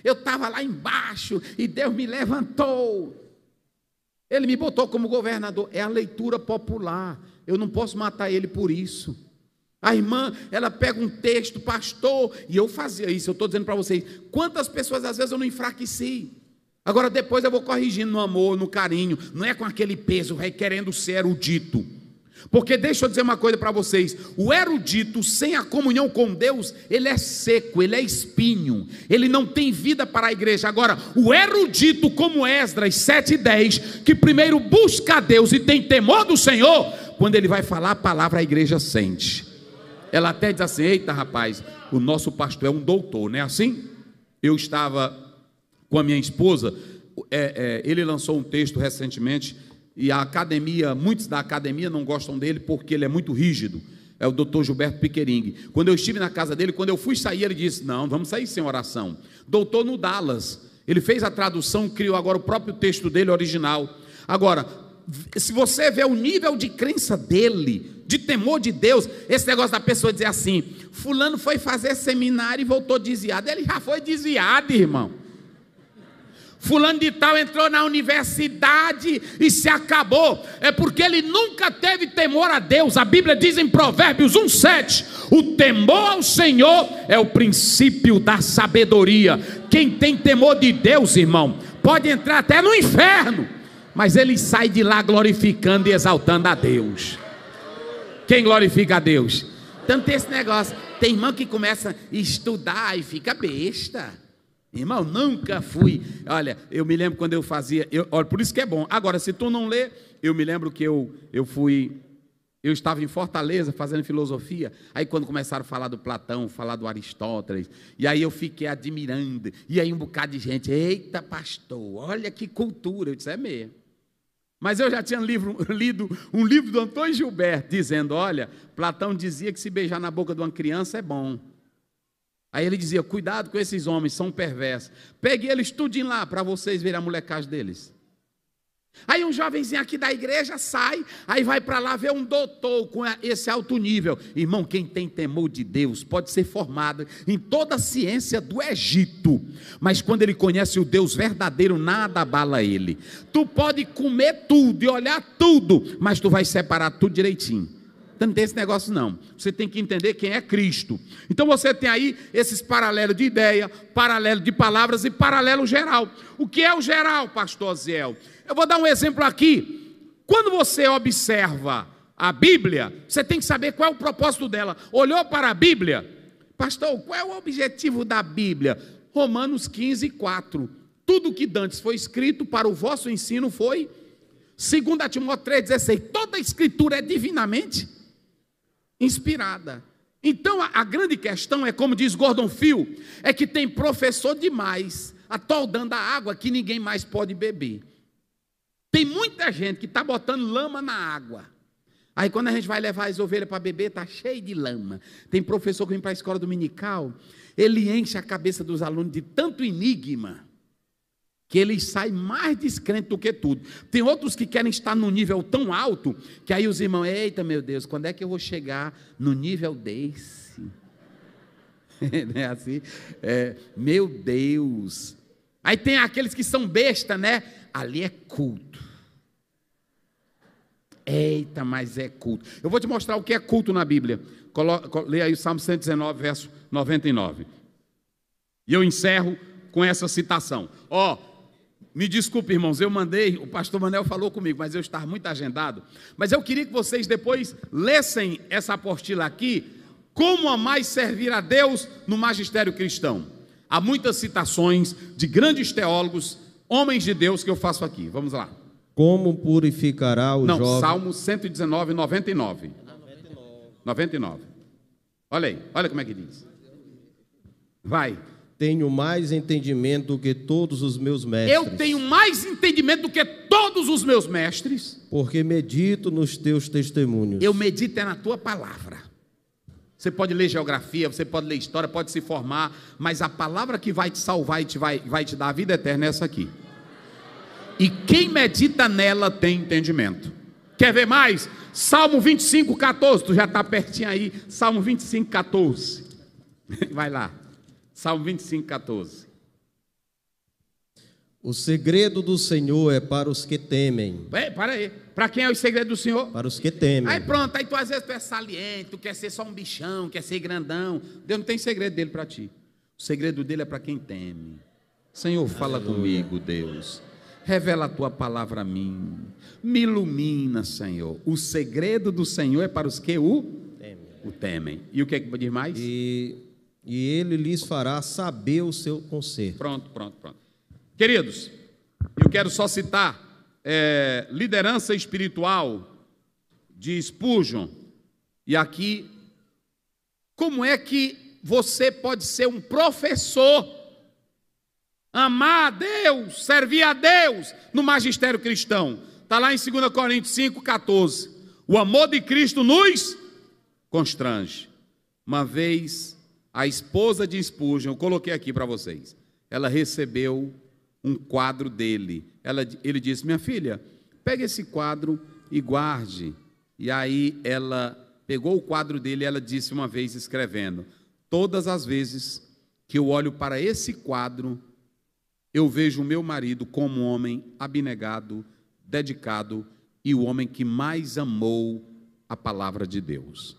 Eu estava lá embaixo e Deus me levantou, ele me botou como governador, é a leitura popular, eu não posso matar ele por isso. A irmã, ela pega um texto, pastor, e eu fazia isso, eu estou dizendo para vocês, quantas pessoas às vezes eu não enfraqueci. Agora depois eu vou corrigindo no amor, no carinho, não é com aquele peso, querendo ser erudito. Porque deixa eu dizer uma coisa para vocês, o erudito sem a comunhão com Deus, ele é seco, ele é espinho, ele não tem vida para a igreja. Agora, o erudito como Esdras 7:10, que primeiro busca a Deus e tem temor do Senhor, quando ele vai falar a palavra, a igreja sente. Ela até diz assim, eita rapaz, o nosso pastor é um doutor, não é assim? Eu estava com a minha esposa, ele lançou um texto recentemente, e a academia, muitos da academia não gostam dele, porque ele é muito rígido, é o doutor Gilberto Piquering. Quando eu estive na casa dele, quando eu fui sair, ele disse, não, vamos sair sem oração. Doutor no Dallas, ele fez a tradução, criou agora o próprio texto dele original. Agora, se você vê o nível de crença dele, de temor de Deus, esse negócio da pessoa dizer assim, fulano foi fazer seminário e voltou desviado, ele já foi desviado, irmão. Fulano de tal entrou na universidade e se acabou, é porque ele nunca teve temor a Deus. A Bíblia diz em Provérbios 1:7, o temor ao Senhor é o princípio da sabedoria. Quem tem temor de Deus, irmão, pode entrar até no inferno, mas ele sai de lá glorificando e exaltando a Deus. Quem glorifica a Deus? Então tem esse negócio, tem irmão que começa a estudar e fica besta. Irmão, nunca fui. Olha, eu me lembro quando eu fazia. Olha, por isso que é bom. Agora, se tu não lê, eu me lembro que eu estava em Fortaleza fazendo filosofia. Aí, quando começaram a falar do Platão, falar do Aristóteles, e aí eu fiquei admirando. E aí, um bocado de gente, eita, pastor, olha que cultura. Eu disse, é mesmo. Mas eu já tinha lido um livro do Antônio Gilberto, dizendo: olha, Platão dizia que se beijar na boca de uma criança é bom. Aí ele dizia: cuidado com esses homens, são perversos. Pegue eles tudinho lá para vocês verem a molecagem deles. Aí um jovenzinho aqui da igreja sai, aí vai para lá ver um doutor com esse alto nível. Irmão, quem tem temor de Deus pode ser formado em toda a ciência do Egito, mas quando ele conhece o Deus verdadeiro, nada abala ele. Tu pode comer tudo e olhar tudo, mas tu vai separar tudo direitinho. Não tem esse negócio não, você tem que entender quem é Cristo. Então você tem aí esses paralelos de ideia, paralelo de palavras e paralelo geral. O que é o geral, pastor Ziel? Eu vou dar um exemplo aqui. Quando você observa a Bíblia, você tem que saber qual é o propósito dela. Olhou para a Bíblia, pastor, qual é o objetivo da Bíblia? Romanos 15:4. Tudo que dantes foi escrito para o vosso ensino foi 2 Timóteo 3,16. Toda a escritura é divinamente inspirada. Então a grande questão é, como diz Gordon Feel, é que tem professor demais atoldando a água que ninguém mais pode beber. Tem muita gente que está botando lama na água. Aí quando a gente vai levar as ovelhas para beber, está cheio de lama. Tem professor que vem para a escola dominical, ele enche a cabeça dos alunos de tanto enigma, que eles saem mais descrentes do que tudo. Tem outros que querem estar num nível tão alto, que aí os irmãos, eita meu Deus, quando é que eu vou chegar no nível desse? Não é assim? Meu Deus. Aí tem aqueles que são besta, né? Ali é culto. Eita, mas é culto. Eu vou te mostrar o que é culto na Bíblia. Leia aí o Salmo 119, verso 99. E eu encerro com essa citação. Me desculpe, irmãos, eu mandei, o pastor Manel falou comigo, mas eu estava muito agendado. Mas eu queria que vocês depois lessem essa apostila aqui, Como Amar e Servir a Deus no Magistério Cristão. Há muitas citações de grandes teólogos, homens de Deus, que eu faço aqui. Vamos lá. Como purificará o jovem... Não, Salmo 119, 99. 99. Olha aí, olha como é que diz. Vai. Tenho mais entendimento do que todos os meus mestres. Eu tenho mais entendimento do que todos os meus mestres. Porque medito nos teus testemunhos. Eu medito na tua palavra. Você pode ler geografia, você pode ler história, pode se formar, mas a palavra que vai te salvar e vai te dar a vida eterna é essa aqui. E quem medita nela tem entendimento. Quer ver mais? Salmo 25, 14, tu já está pertinho aí, Salmo 25, 14. Vai lá, Salmo 25, 14. O segredo do Senhor é para os que temem. Para aí, para quem é o segredo do Senhor? Para os que temem. Aí pronto, aí tu às vezes tu é saliente, tu quer ser só um bichão, quer ser grandão. Deus não tem segredo dele para ti. O segredo dele é para quem teme. Senhor, fala comigo, Deus. Revela a tua palavra a mim. Me ilumina, Senhor. O segredo do Senhor é para os que o temem. E o que é que diz mais? E ele lhes fará saber o seu conserto. Pronto. Queridos, eu quero só citar liderança espiritual de Spurgeon. E aqui, como é que você pode ser um professor, amar a Deus, servir a Deus no magistério cristão? Está lá em 2 Coríntios 5, 14. O amor de Cristo nos constrange. Uma vez, a esposa de Spurgeon, eu coloquei aqui para vocês, ela recebeu um quadro dele. Ele disse: minha filha, pega esse quadro e guarde. E aí ela pegou o quadro dele e ela disse uma vez, escrevendo: todas as vezes que eu olho para esse quadro, eu vejo o meu marido como um homem abnegado, dedicado e o homem que mais amou a palavra de Deus.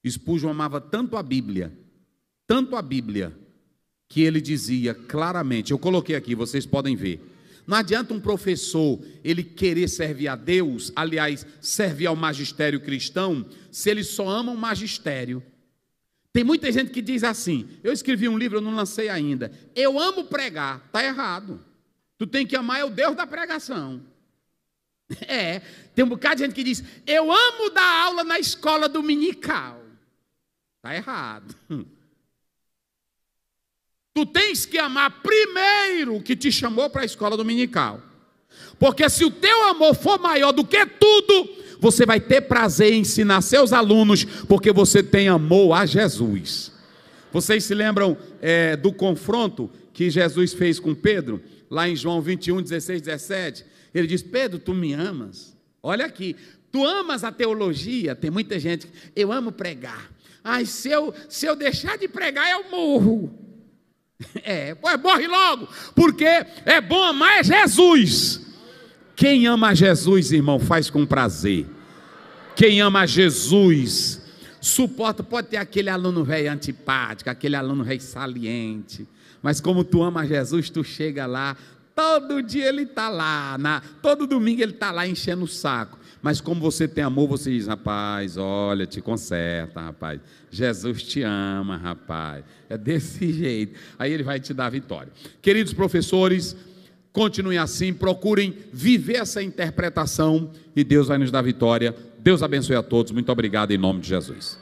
Spurgeon amava tanto a Bíblia, que ele dizia claramente, eu coloquei aqui, vocês podem ver, não adianta um professor ele querer servir a Deus, aliás, servir ao magistério cristão, se ele só ama o magistério. Tem muita gente que diz assim, eu escrevi um livro, eu não lancei ainda, eu amo pregar. Está errado. Tu tem que amar é o Deus da pregação. Tem um bocado de gente que diz, eu amo dar aula na escola dominical. Está errado. Tu tens que amar primeiro o que te chamou para a escola dominical. Porque se o teu amor for maior do que tudo, você vai ter prazer em ensinar seus alunos, porque você tem amor a Jesus. Vocês se lembram do confronto que Jesus fez com Pedro? Lá em João 21, 16, 17. Ele diz: Pedro, tu me amas? Olha aqui, tu amas a teologia? Tem muita gente, eu amo pregar. Ai, se eu deixar de pregar, eu morro. Pois morre logo, porque é bom amar Jesus. Quem ama Jesus, irmão, faz com prazer. Quem ama Jesus suporta. Pode ter aquele aluno velho antipático, aquele aluno velho saliente, mas como tu ama Jesus, tu chega lá, todo dia ele está lá, todo domingo ele está lá enchendo o saco. Mas como você tem amor, você diz: rapaz, olha, te conserta, rapaz, Jesus te ama, rapaz, é desse jeito, aí ele vai te dar a vitória. Queridos professores, continuem assim, procurem viver essa interpretação e Deus vai nos dar vitória. Deus abençoe a todos, muito obrigado em nome de Jesus.